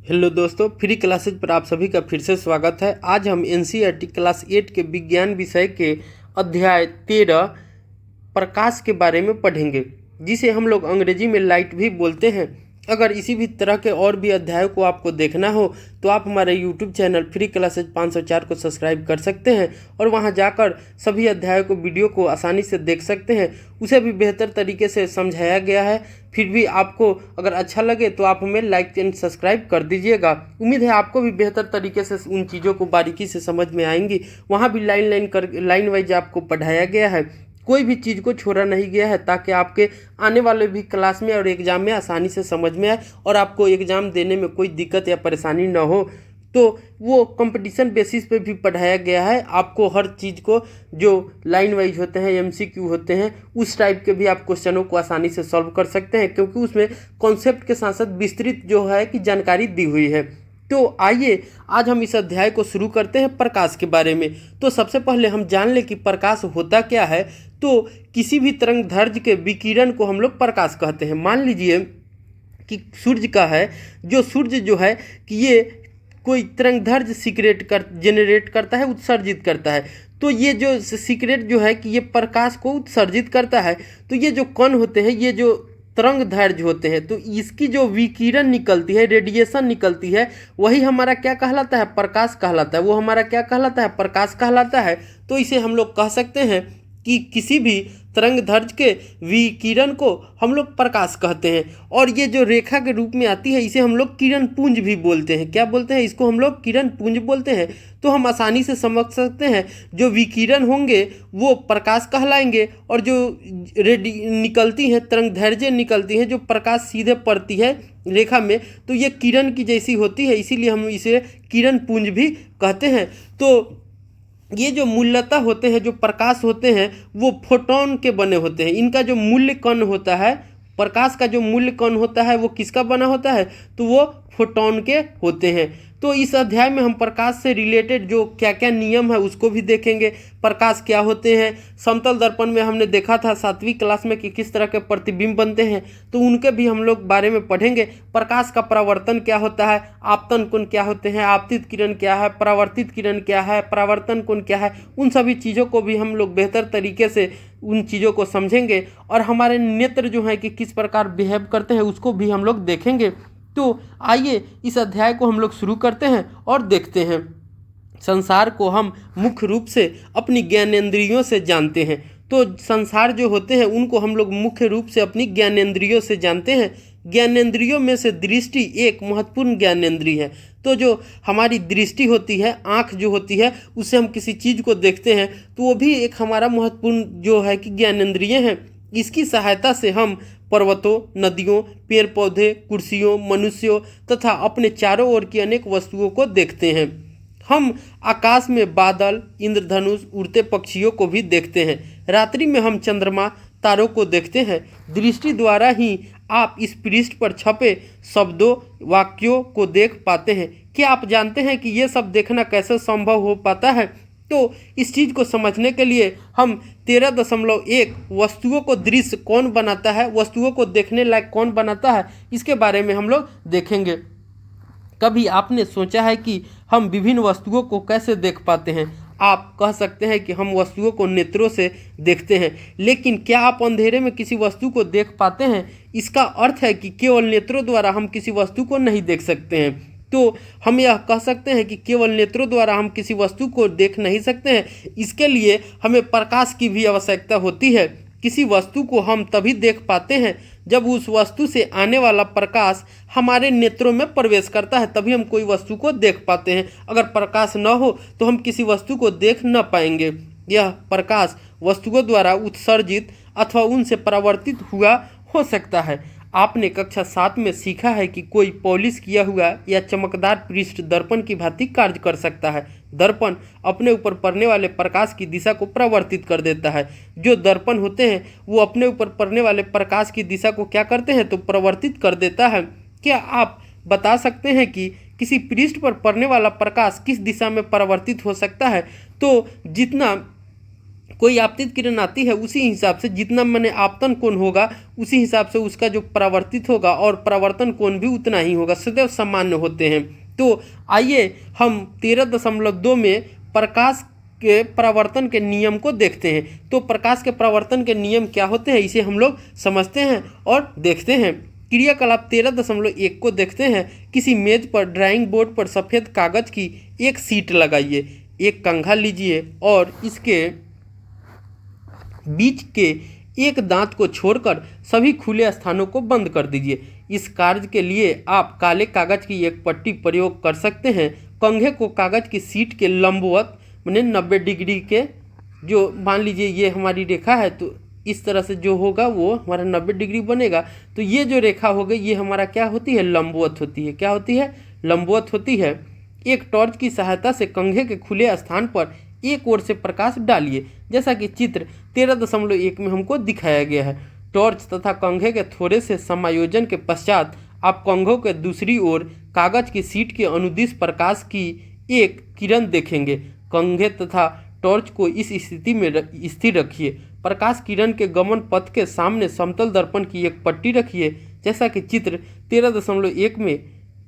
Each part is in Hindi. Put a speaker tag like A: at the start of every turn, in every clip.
A: हेलो दोस्तों, फ्री क्लासेज पर आप सभी का फिर से स्वागत है। आज हम एनसीईआरटी क्लास 8 के विज्ञान विषय के अध्याय 13 प्रकाश के बारे में पढ़ेंगे, जिसे हम लोग अंग्रेजी में लाइट भी बोलते हैं। अगर इसी भी तरह के और भी अध्यायों को आपको देखना हो तो आप हमारे यूट्यूब चैनल फ्री क्लासेज 504 को सब्सक्राइब कर सकते हैं और वहां जाकर सभी अध्यायों को वीडियो को आसानी से देख सकते हैं। उसे भी बेहतर तरीके से समझाया गया है। फिर भी आपको अगर अच्छा लगे तो आप हमें लाइक एंड सब्सक्राइब कर दीजिएगा। उम्मीद है आपको भी बेहतर तरीके से उन चीज़ों को बारीकी से समझ में आएंगी। वहाँ भी लाइन वाइज आपको पढ़ाया गया है, कोई भी चीज़ को छोड़ा नहीं गया है, ताकि आपके आने वाले भी क्लास में और एग्ज़ाम में आसानी से समझ में आए और आपको एग्ज़ाम देने में कोई दिक्कत या परेशानी न हो। तो वो कंपटीशन बेसिस पे भी पढ़ाया गया है। आपको हर चीज़ को जो लाइन वाइज होते हैं, एमसीक्यू होते हैं, उस टाइप के भी आप क्वेश्चनों को आसानी से सॉल्व कर सकते हैं, क्योंकि उसमें कॉन्सेप्ट के साथ साथ विस्तृत जो है कि जानकारी दी हुई है। तो आइए आज हम इस अध्याय को शुरू करते हैं प्रकाश के बारे में। तो सबसे पहले हम जान लें कि प्रकाश होता क्या है। तो किसी भी तरंग दैर्ध्य के विकिरण को हम लोग प्रकाश कहते हैं। मान लीजिए कि सूर्य का है, जो सूर्य जो है कि ये कोई तरंग दैर्ध्य जनरेट करता है, उत्सर्जित करता है। तो ये जो सीक्रेट जो है कि ये प्रकाश को उत्सर्जित करता है। तो ये जो कण होते हैं, ये जो तरंग दैर्ध्य होते हैं, तो इसकी जो विकिरण निकलती है, रेडिएशन निकलती है, वही हमारा क्या कहलाता है? प्रकाश कहलाता है। वो हमारा क्या कहलाता है? प्रकाश कहलाता है। तो इसे हम लोग कह सकते हैं कि किसी भी तरंग दैर्ध्य के विकिरण को हम लोग प्रकाश कहते हैं। और ये जो रेखा के रूप में आती है, इसे हम लोग किरण पुंज भी बोलते हैं। क्या बोलते हैं? इसको हम लोग किरण पुंज बोलते हैं। तो हम आसानी से समझ सकते हैं, जो विकिरण होंगे वो प्रकाश कहलाएंगे, और जो निकलती हैं तरंग दैर्ध्य निकलती हैं, जो प्रकाश सीधे पड़ती है रेखा में, तो ये किरण की जैसी होती है, इसीलिए हम इसे किरण पुंज भी कहते हैं। तो ये जो मूलतः होते हैं, जो प्रकाश होते हैं, वो फोटोन के बने होते हैं। इनका जो मूल्य कण होता है, प्रकाश का जो मूल्य कण होता है, वो किसका बना होता है? तो वो फोटोन के होते हैं। तो इस अध्याय में हम प्रकाश से रिलेटेड जो क्या क्या नियम है उसको भी देखेंगे। प्रकाश क्या होते हैं? समतल दर्पण में हमने देखा था 7वीं क्लास में कि किस तरह के प्रतिबिंब बनते हैं, तो उनके भी हम लोग बारे में पढ़ेंगे। प्रकाश का परावर्तन क्या होता है, आपतन कोण क्या होते हैं, आपतित किरण क्या है, परावर्तित किरण क्या है, परावर्तन कोण क्या है, उन सभी चीज़ों को भी हम लोग बेहतर तरीके से उन चीज़ों को समझेंगे। और हमारे नेत्र जो है कि किस प्रकार बिहेव करते हैं उसको भी हम लोग देखेंगे। तो आइए इस अध्याय को हम लोग शुरू करते हैं और देखते हैं। संसार को हम मुख्य रूप से अपनी ज्ञानेंद्रियों से जानते हैं। तो संसार जो होते हैं उनको हम लोग मुख्य रूप से अपनी ज्ञानेंद्रियों से जानते हैं। ज्ञानेंद्रियों में से दृष्टि एक महत्वपूर्ण ज्ञानेंद्रिय है। तो जो हमारी दृष्टि होती है, आँख जो होती है, उससे हम किसी चीज़ को देखते हैं, तो वो भी एक हमारा महत्वपूर्ण जो है कि ज्ञानेंद्रिय है। इसकी सहायता से हम पर्वतों, नदियों, पेड़ पौधे, कुर्सियों, मनुष्यों तथा अपने चारों ओर की अनेक वस्तुओं को देखते हैं। हम आकाश में बादल, इंद्रधनुष, उड़ते पक्षियों को भी देखते हैं। रात्रि में हम चंद्रमा, तारों को देखते हैं। दृष्टि द्वारा ही आप इस पृष्ठ पर छपे शब्दों, वाक्यों को देख पाते हैं। क्या आप जानते हैं कि ये सब देखना कैसे संभव हो पाता है? तो इस चीज़ को समझने के लिए हम 13.1 वस्तुओं को दृश्य कौन बनाता है, वस्तुओं को देखने लायक कौन बनाता है, इसके बारे में हम लोग देखेंगे। कभी आपने सोचा है कि हम विभिन्न वस्तुओं को कैसे देख पाते हैं? आप कह सकते हैं कि हम वस्तुओं को नेत्रों से देखते हैं, लेकिन क्या आप अंधेरे में किसी वस्तु को देख पाते हैं? इसका अर्थ है कि केवल नेत्रों द्वारा हम किसी वस्तु को नहीं देख सकते हैं। तो हम यह कह सकते हैं कि केवल नेत्रों द्वारा हम किसी वस्तु को देख नहीं सकते हैं। इसके लिए हमें प्रकाश की भी आवश्यकता होती है। किसी वस्तु को हम तभी देख पाते हैं जब उस वस्तु से आने वाला प्रकाश हमारे नेत्रों में प्रवेश करता है, तभी हम कोई वस्तु को देख पाते हैं। अगर प्रकाश न हो तो हम किसी वस्तु को देख न पाएंगे। यह प्रकाश वस्तुओं द्वारा उत्सर्जित अथवा उनसे परावर्तित हुआ हो सकता है। आपने कक्षा 7 में सीखा है कि कोई पॉलिश किया हुआ या चमकदार पृष्ठ दर्पण की भांति कार्य कर सकता है। दर्पण अपने ऊपर पड़ने वाले प्रकाश की दिशा को प्रवर्तित कर देता है। जो दर्पण होते हैं वो अपने ऊपर पड़ने वाले प्रकाश की दिशा को क्या करते हैं? तो प्रवर्तित कर देता है। क्या आप बता सकते हैं कि किसी पृष्ठ पर पड़ने वाला प्रकाश किस दिशा में परावर्तित हो सकता है? तो जितना कोई आपतित किरण आती है उसी हिसाब से जितना मैंने आपतन कोण होगा उसी हिसाब से उसका जो परावर्तित होगा और परावर्तन कोण भी उतना ही होगा, सदैव सामान्य होते हैं। तो आइए हम 13.2 में प्रकाश के परावर्तन के नियम को देखते हैं। तो प्रकाश के परावर्तन के नियम क्या होते हैं इसे हम लोग समझते हैं और देखते हैं। क्रियाकलाप 13.1 को देखते हैं। किसी मेज पर ड्राइंग बोर्ड पर सफ़ेद कागज की एक शीट लगाइए, एक कंघा लीजिए और इसके बीच के एक दांत को छोड़कर सभी खुले स्थानों को बंद कर दीजिए। इस कार्य के लिए आप काले कागज की एक पट्टी प्रयोग कर सकते हैं। कंघे को कागज की शीट के लंबवत माने 90 डिग्री के, जो मान लीजिए ये हमारी रेखा है तो इस तरह से जो होगा वो हमारा 90 डिग्री बनेगा। तो ये जो रेखा हो गई ये हमारा क्या होती है, लंबवत होती है। क्या होती है, लंबवत होती है। एक टॉर्च की सहायता से कंघे के खुले स्थान पर एक ओर से प्रकाश डालिए, जैसा कि चित्र 13.1 में हमको दिखाया गया है। टॉर्च तथा कंघे के थोड़े से समायोजन के पश्चात आप कंघों के दूसरी ओर कागज की शीट के अनुदिश प्रकाश की एक किरण देखेंगे। कंघे तथा टॉर्च को इस स्थिति में स्थिर रखिए। प्रकाश किरण के गमन पथ के सामने समतल दर्पण की एक पट्टी रखिए, जैसा कि चित्र 13.1 में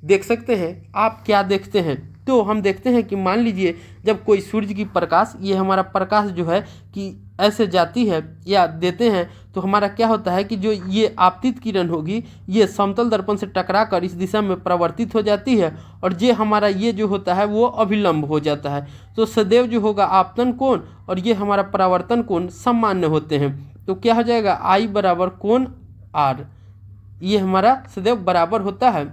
A: देख सकते हैं। आप क्या देखते हैं, तो हम देखते हैं कि मान लीजिए जब कोई सूर्य की प्रकाश, ये हमारा प्रकाश जो है कि ऐसे जाती है या देते हैं तो हमारा क्या होता है कि जो ये आपतित किरण होगी ये समतल दर्पण से टकराकर इस दिशा में प्रवर्तित हो जाती है और ये हमारा ये जो होता है वो अभिलंब हो जाता है। तो सदैव जो होगा आपतन कोण और ये हमारा परावर्तन कोण सामान्य होते हैं। तो क्या हो जाएगा, I बराबर कोण R, ये हमारा सदैव बराबर होता है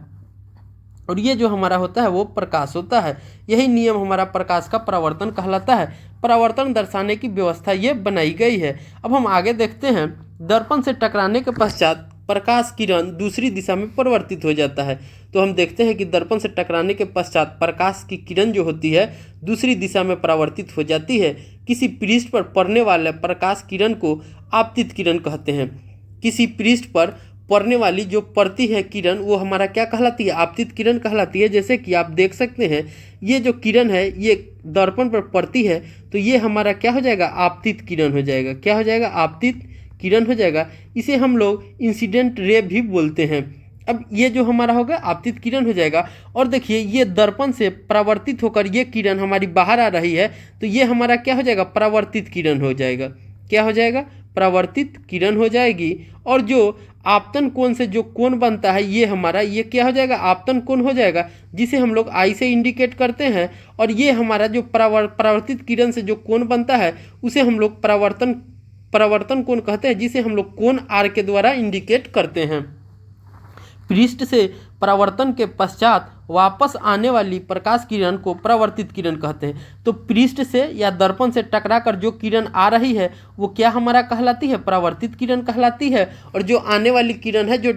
A: और ये जो हमारा होता है वो प्रकाश होता है। यही नियम हमारा प्रकाश का परावर्तन कहलाता है। परावर्तन दर्शाने की व्यवस्था ये बनाई गई है। अब हम आगे देखते हैं। दर्पण से टकराने के पश्चात प्रकाश किरण दूसरी दिशा में परिवर्तित हो जाता है। तो हम देखते हैं कि दर्पण से टकराने के पश्चात प्रकाश की किरण जो होती है दूसरी दिशा में परावर्तित हो जाती है। किसी पृष्ठ पर पड़ने वाले प्रकाश किरण को आपतित किरण कहते हैं। किसी पृष्ठ पर पड़ने वाली जो पड़ती है किरण वो हमारा क्या कहलाती है, आपतित किरण कहलाती है। जैसे कि आप देख सकते हैं ये जो किरण है ये दर्पण पर पड़ती है तो ये हमारा क्या हो जाएगा, आपतित किरण हो जाएगा। क्या हो जाएगा, आपतित किरण हो जाएगा। इसे हम लोग इंसिडेंट रे भी बोलते हैं। अब ये जो हमारा होगा आपतित किरण हो जाएगा। और देखिए ये दर्पण से परावर्तित होकर ये किरण हमारी बाहर आ रही है तो ये हमारा क्या हो जाएगा, परावर्तित किरण हो जाएगा। क्या हो जाएगा, परावर्तित किरण हो जाएगी। और जो आपतन कोण से जो कोण बनता है ये हमारा ये क्या हो जाएगा, आपतन कोण हो जाएगा, जिसे हम लोग I से इंडिकेट करते हैं। और ये हमारा जो परावर्तित किरण से जो कोण बनता है उसे हम लोग परावर्तन कोण कहते हैं, जिसे हम लोग कोण R के द्वारा इंडिकेट करते हैं। पृष्ठ से परावर्तन के पश्चात वापस आने वाली प्रकाश किरण को परावर्तित किरण कहते हैं। तो पृष्ठ से या दर्पण से टकराकर जो किरण आ रही है वो क्या हमारा कहलाती है, परावर्तित किरण कहलाती है। और जो आने वाली किरण है जो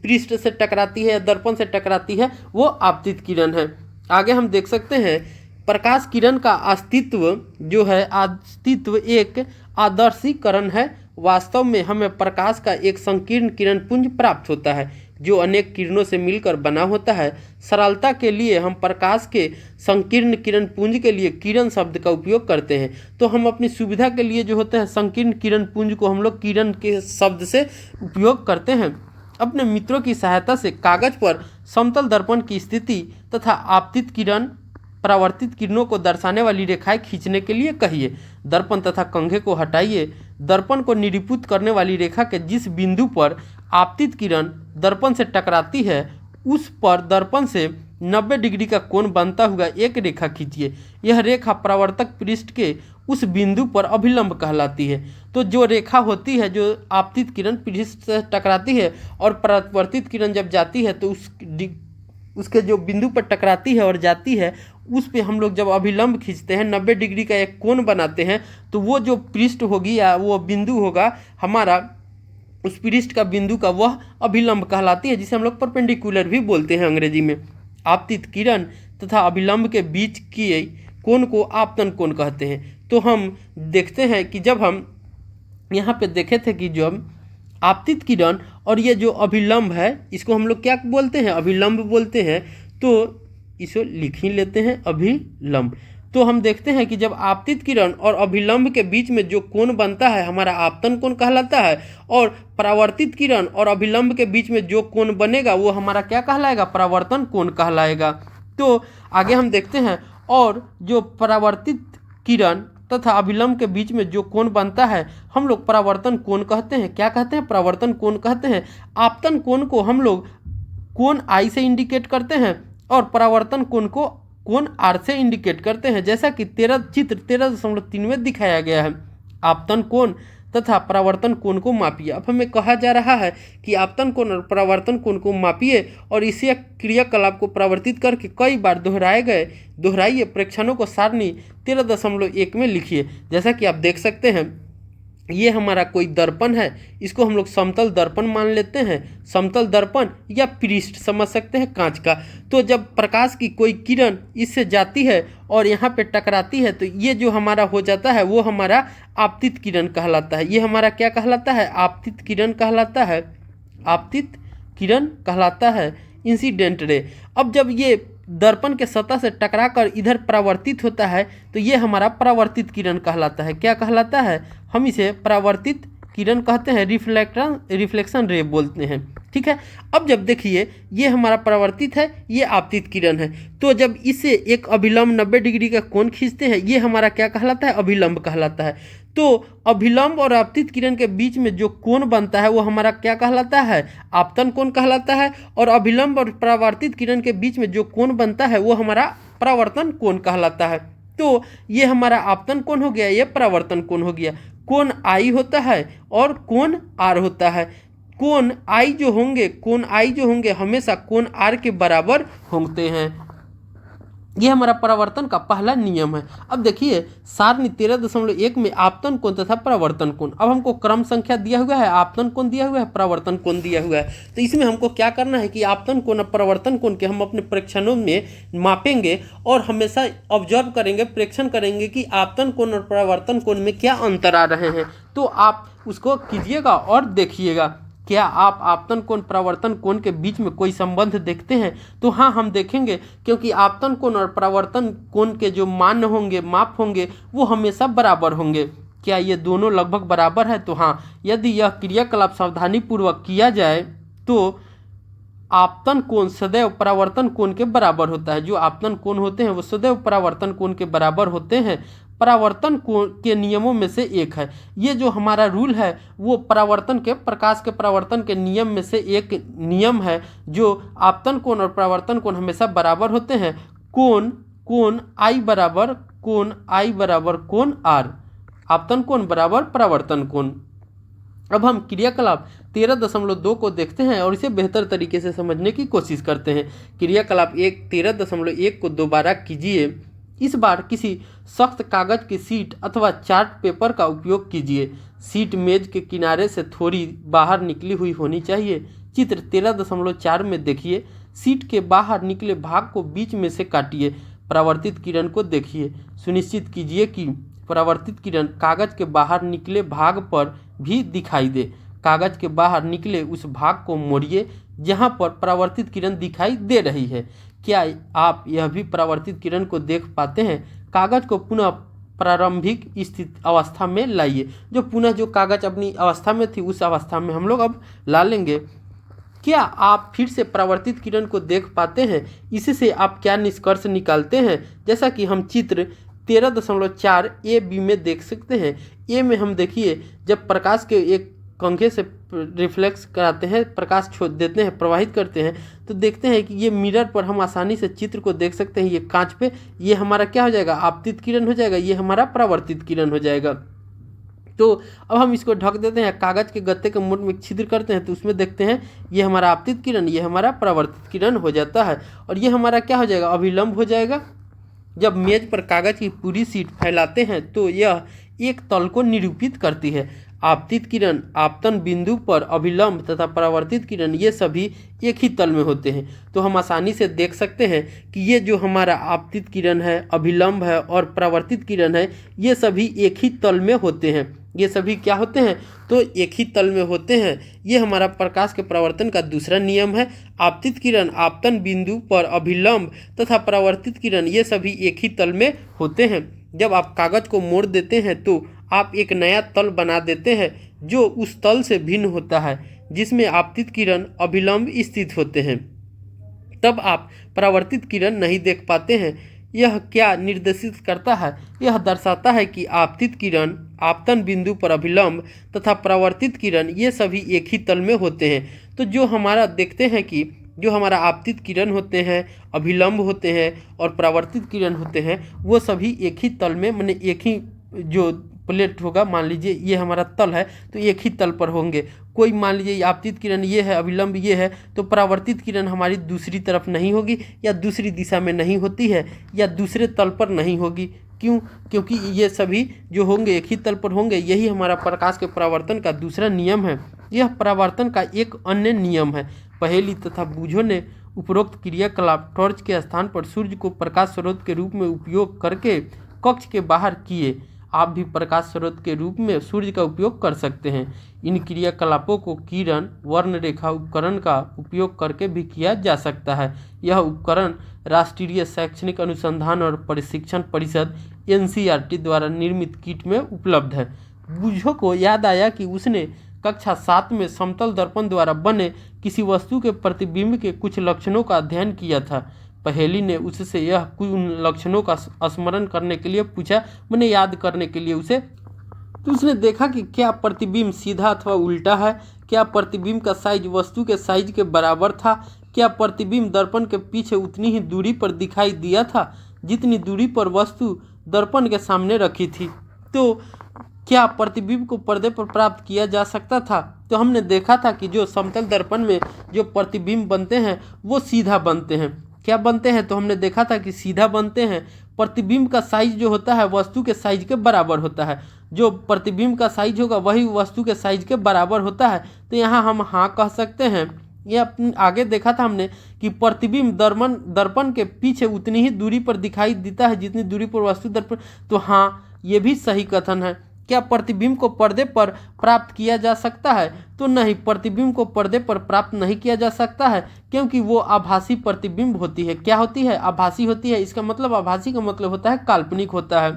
A: पृष्ठ से टकराती है या दर्पण से टकराती है वो आपतित किरण है। आगे हम देख सकते हैं प्रकाश किरण का अस्तित्व जो है, अस्तित्व एक आदर्शीकरण है। वास्तव में हमें प्रकाश का एक संकीर्ण किरण पुंज प्राप्त होता है जो अनेक किरणों से मिलकर बना होता है। सरलता के लिए हम प्रकाश के संकीर्ण किरण पुंज के लिए किरण शब्द का उपयोग करते हैं। तो हम अपनी सुविधा के लिए जो होता है संकीर्ण किरण पुंज को हम लोग किरण के शब्द से उपयोग करते हैं। अपने मित्रों की सहायता से कागज पर समतल दर्पण की स्थिति तथा आपतित किरण परावर्तित किरणों को दर्शाने वाली रेखाएं खींचने के लिए कहिए। दर्पण तथा कंघे को हटाइए। दर्पण को निरूपित करने वाली रेखा के जिस बिंदु पर आपतित किरण दर्पण से टकराती है उस पर दर्पण से 90 डिग्री का कोण बनता हुआ एक रेखा खींचिए। यह रेखा परावर्तक पृष्ठ के उस बिंदु पर अभिलंब कहलाती है। तो जो रेखा होती है जो आपतित किरण पृष्ठ से टकराती है और परावर्तित किरण जब जाती है तो उसके जो बिंदु पर टकराती है और जाती है उस पे हम लोग जब अभिलंब खींचते हैं 90 डिग्री का एक कोण बनाते हैं तो वो जो पृष्ठ होगी या वो बिंदु होगा हमारा, उस पृष्ठ का बिंदु का वह अभिलंब कहलाती है, जिसे हम लोग परपेंडिकुलर भी बोलते हैं अंग्रेजी में। आपतित किरण तथा अभिलंब के बीच की कोण को आपतन कोण कहते हैं। तो हम देखते हैं कि जब हम यहाँ पे देखे थे कि जब आपतित किरण और ये जो अभिलंब है इसको हम लोग क्या बोलते हैं, अभिलंब बोलते हैं। तो इसको लिख ही लेते हैं, अभिलंब। तो हम देखते हैं कि जब आपतित किरण और अभिलंब के बीच में जो कोण बनता है हमारा आपतन कोण कहलाता है, और परावर्तित किरण और अभिलंब के बीच में जो कोण बनेगा वो हमारा क्या कहलाएगा, परावर्तन कोण कहलाएगा। तो आगे हम देखते हैं, और जो परावर्तित किरण तथा अभिलंब के बीच में जो कोण बनता है हम लोग परावर्तन कोण कहते हैं। क्या कहते हैं, परावर्तन कोण कहते हैं। आपतन कोण को हम लोग कोण आई से इंडिकेट करते हैं और परावर्तन कोण को कोण आर से इंडिकेट करते हैं, जैसा कि चित्र 13.3 में दिखाया गया है। आपतन कोण तथा परावर्तन कोण को मापिए। अब हमें कहा जा रहा है कि आपतन कोण और परावर्तन कोण को मापिए और इसी क्रियाकलाप को परिवर्तित करके कई बार दोहराइए। प्रेक्षणों को सारणी 13.1 में लिखिए। जैसा कि आप देख सकते हैं, ये हमारा कोई दर्पण है, इसको हम लोग समतल दर्पण मान लेते हैं। समतल दर्पण या पृष्ठ समझ सकते हैं कांच का। तो जब प्रकाश की कोई किरण इससे जाती है और यहाँ पे टकराती है तो ये जो हमारा हो जाता है वो हमारा आपतित किरण कहलाता है। ये हमारा क्या कहलाता है, आपतित किरण कहलाता है। आपतित किरण कहलाता है, इंसिडेंट रे। अब जब ये दर्पण के सतह से टकराकर इधर परावर्तित होता है तो ये हमारा परावर्तित किरण कहलाता है। क्या कहलाता है, हम इसे परावर्तित किरण कहते हैं, रिफ्लेक्शन रे बोलते हैं। ठीक है। अब जब देखिए ये हमारा परावर्तित है, ये आपतित किरण है, तो जब इसे एक अभिलंब 90 डिग्री का कोण खींचते हैं ये हमारा क्या कहलाता है, अभिलंब कहलाता है। तो अभिलंब और आपतित किरण के बीच में जो कोण बनता है वो हमारा क्या कहलाता है, आपतन कोण कहलाता है। और अभिलंब और परावर्तित किरण के बीच में जो कोण बनता है वो हमारा परावर्तन कोण कहलाता है। तो ये हमारा आपतन कोण हो गया, ये परावर्तन कोण हो गया। कोण आई होता है और कोण आर होता है। कोण आई जो होंगे हमेशा कोण आर के बराबर होते हैं। ये हमारा परावर्तन का पहला नियम है। अब देखिए सारणी 13.1 में आपतन कोण तथा परावर्तन कोण। अब हमको क्रम संख्या दिया हुआ है, आपतन कोण दिया हुआ है, परावर्तन कोण दिया हुआ है। तो इसमें हमको क्या करना है कि आपतन कोण और परावर्तन कोण के हम अपने प्रेक्षणों में मापेंगे और हमेशा ऑब्जर्व करेंगे, प्रेक्षण करेंगे कि आपतन कोण और परावर्तन कोण में क्या अंतर आ रहे हैं। तो आप उसको कीजिएगा और देखिएगा क्या आप आपतन कोण परावर्तन कोण के बीच में कोई संबंध देखते हैं। तो हाँ, हम देखेंगे, क्योंकि आपतन कोण और परावर्तन कोण के जो मान होंगे, माप होंगे, वो हमेशा बराबर होंगे। क्या ये दोनों लगभग बराबर है? तो हाँ, यदि यह क्रियाकलाप सावधानीपूर्वक किया जाए तो आपतन कोण सदैव परावर्तन कोण के बराबर होता है। जो आपतन कोण होते हैं वो सदैव परावर्तन कोण के बराबर होते हैं। परावर्तन कोण के नियमों में से एक है ये जो हमारा रूल है, वो प्रकाश के परावर्तन के नियम में से एक नियम है, जो आपतन कोण और परावर्तन कोण हमेशा बराबर होते हैं। कोण आई बराबर कोण आर, आपतन कोण बराबर परावर्तन कोण। अब हम क्रियाकलाप 13.2 को देखते हैं और इसे बेहतर तरीके से समझने की कोशिश करते हैं। क्रियाकलाप 13.1 को दोबारा कीजिए। इस बार किसी सख्त कागज की शीट अथवा चार्ट पेपर का उपयोग कीजिए। शीट मेज के किनारे से थोड़ी बाहर निकली हुई होनी चाहिए। चित्र 13.4 में देखिए, शीट के बाहर निकले भाग को बीच में से काटिए। परावर्तित किरण को देखिए, सुनिश्चित कीजिए कि परावर्तित किरण कागज के बाहर निकले भाग पर भी दिखाई दे। कागज के बाहर निकले उस भाग को मोड़िए जहां पर परावर्तित किरण दिखाई दे रही है। क्या आप यह भी परावर्तित किरण को देख पाते हैं? कागज को पुनः प्रारंभिक स्थित अवस्था में लाइए। जो कागज अपनी अवस्था में थी उस अवस्था में हम लोग अब ला लेंगे। क्या आप फिर से परावर्तित किरण को देख पाते हैं? इससे आप क्या निष्कर्ष निकालते हैं? जैसा कि हम चित्र 13.4 ए बी में देख सकते हैं। ए में हम देखिए, जब प्रकाश के एक कंघे से रिफ्लेक्स कराते हैं, प्रकाश छोड़ देते हैं, प्रवाहित करते हैं, तो देखते हैं कि ये मिरर पर हम आसानी से चित्र को देख सकते हैं। ये कांच पे ये हमारा क्या हो जाएगा, आपतित किरण हो जाएगा, ये हमारा परावर्तित किरण हो जाएगा। तो अब हम इसको ढक देते हैं, कागज के गत्ते के मोड़ में छिद्र करते हैं, तो उसमें देखते हैं ये हमारा आपतित किरण, ये हमारा परावर्तित किरण हो जाता है। और ये हमारा क्या हो जाएगा, अभिलंब हो जाएगा। जब मेज पर कागज की पूरी शीट फैलाते हैं तो यह एक तल को निरूपित करती है। आपतित किरण आपतन बिंदु पर अभिलंब तथा परावर्तित किरण ये सभी एक ही तल में होते हैं। तो हम आसानी से देख सकते हैं कि ये जो हमारा आपतित किरण है, अभिलंब है और परावर्तित किरण है, ये सभी एक ही तल में होते हैं। ये सभी क्या होते हैं? तो एक ही तल में होते हैं। ये हमारा प्रकाश के परावर्तन का दूसरा नियम है। आपतित किरण आपतन बिंदु पर अभिलंब तथा परावर्तित किरण ये सभी एक ही तल में होते हैं। जब आप कागज को मोड़ देते हैं तो आप एक नया तल बना देते हैं जो उस तल से भिन्न होता है जिसमें आपतित किरण अभिलंब स्थित होते हैं। तब आप परावर्तित किरण नहीं देख पाते हैं। यह क्या निर्देशित करता है? यह दर्शाता है कि आपतित किरण आपतन बिंदु पर अभिलंब तथा परावर्तित किरण ये सभी एक ही तल में होते हैं। तो जो हमारा देखते हैं कि जो हमारा आपतित किरण होते हैं, अभिलंब होते हैं और परावर्तित किरण होते हैं, वो सभी एक ही तल में, माने एक ही जो प्लेट होगा, मान लीजिए ये हमारा तल है तो एक ही तल पर होंगे। कोई मान लीजिए आपतित किरण ये है, अभिलंब ये है, तो परावर्तित किरण हमारी दूसरी तरफ नहीं होगी या दूसरी दिशा में नहीं होती है या दूसरे तल पर नहीं होगी। क्यों? क्योंकि ये सभी जो होंगे एक ही तल पर होंगे। यही हमारा प्रकाश के परावर्तन का दूसरा नियम है। यह परावर्तन का एक अन्य नियम है। पहेली तथा बूझों ने उपरोक्त क्रियाकलाप टॉर्च के स्थान पर सूर्य को प्रकाश स्रोत के रूप में उपयोग करके कक्ष के बाहर किए। आप भी प्रकाश स्रोत के रूप में सूर्य का उपयोग कर सकते हैं। इन क्रियाकलापों को किरण वर्ण रेखा उपकरण का उपयोग करके भी किया जा सकता है। यह उपकरण राष्ट्रीय शैक्षणिक अनुसंधान और प्रशिक्षण परिषद NCERT द्वारा निर्मित किट में उपलब्ध है। बूझो को याद आया कि उसने कक्षा 7 में समतल दर्पण द्वारा बने किसी वस्तु के प्रतिबिंब के कुछ लक्षणों का अध्ययन किया था। पहेली ने उससे यह कुछ उन लक्षणों का स्मरण करने के लिए पूछा, मैंने याद करने के लिए उसे। तो उसने देखा कि क्या प्रतिबिंब सीधा अथवा उल्टा है, क्या प्रतिबिंब का साइज वस्तु के साइज के बराबर था, क्या प्रतिबिंब दर्पण के पीछे उतनी ही दूरी पर दिखाई दिया था जितनी दूरी पर वस्तु दर्पण के सामने रखी थी, तो क्या प्रतिबिंब को पर्दे पर प्राप्त किया जा सकता था। तो हमने देखा था कि जो समतल दर्पण में जो प्रतिबिंब बनते हैं वो सीधा बनते हैं। क्या बनते हैं? तो हमने देखा था कि सीधा बनते हैं। प्रतिबिंब का साइज जो होता है वस्तु के साइज के बराबर होता है। जो प्रतिबिंब का साइज होगा वही वस्तु के साइज के बराबर होता है। तो यहाँ हम हाँ कह सकते हैं। ये आगे देखा था हमने कि प्रतिबिंब दर्पण के पीछे उतनी ही दूरी पर दिखाई देता है जितनी दूरी पर वस्तु दर्पण। तो हाँ, ये भी सही कथन है। क्या प्रतिबिंब को पर्दे पर प्राप्त किया जा सकता है? तो नहीं, प्रतिबिंब को पर्दे पर प्राप्त नहीं किया जा सकता है क्योंकि वो आभासी प्रतिबिंब होती है। क्या होती है? आभासी होती है। इसका मतलब आभासी का मतलब होता है काल्पनिक होता है।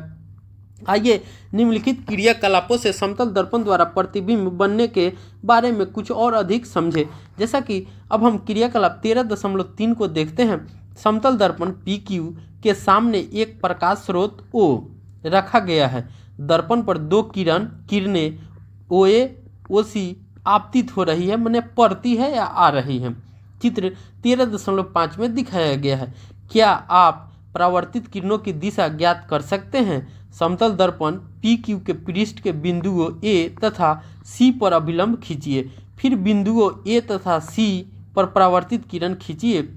A: आइए निम्नलिखित क्रियाकलापों से समतल दर्पण द्वारा प्रतिबिंब बनने के बारे में कुछ और अधिक समझे। जैसा कि अब हम क्रियाकलाप 13.3 को देखते हैं। समतल दर्पण PQ के सामने एक प्रकाश स्रोत O रखा गया है। दर्पण पर दो किरणें OA OC आपतित हो रही है, माने पड़ती है या आ रही है। चित्र 13.5 में दिखाया गया है। क्या आप परावर्तित किरणों की दिशा ज्ञात कर सकते हैं? समतल दर्पण PQ के पृष्ठ के बिंदुओं A तथा C पर अभिलंब खींचिए, फिर बिंदुओं A तथा C पर परावर्तित किरण खींचिए।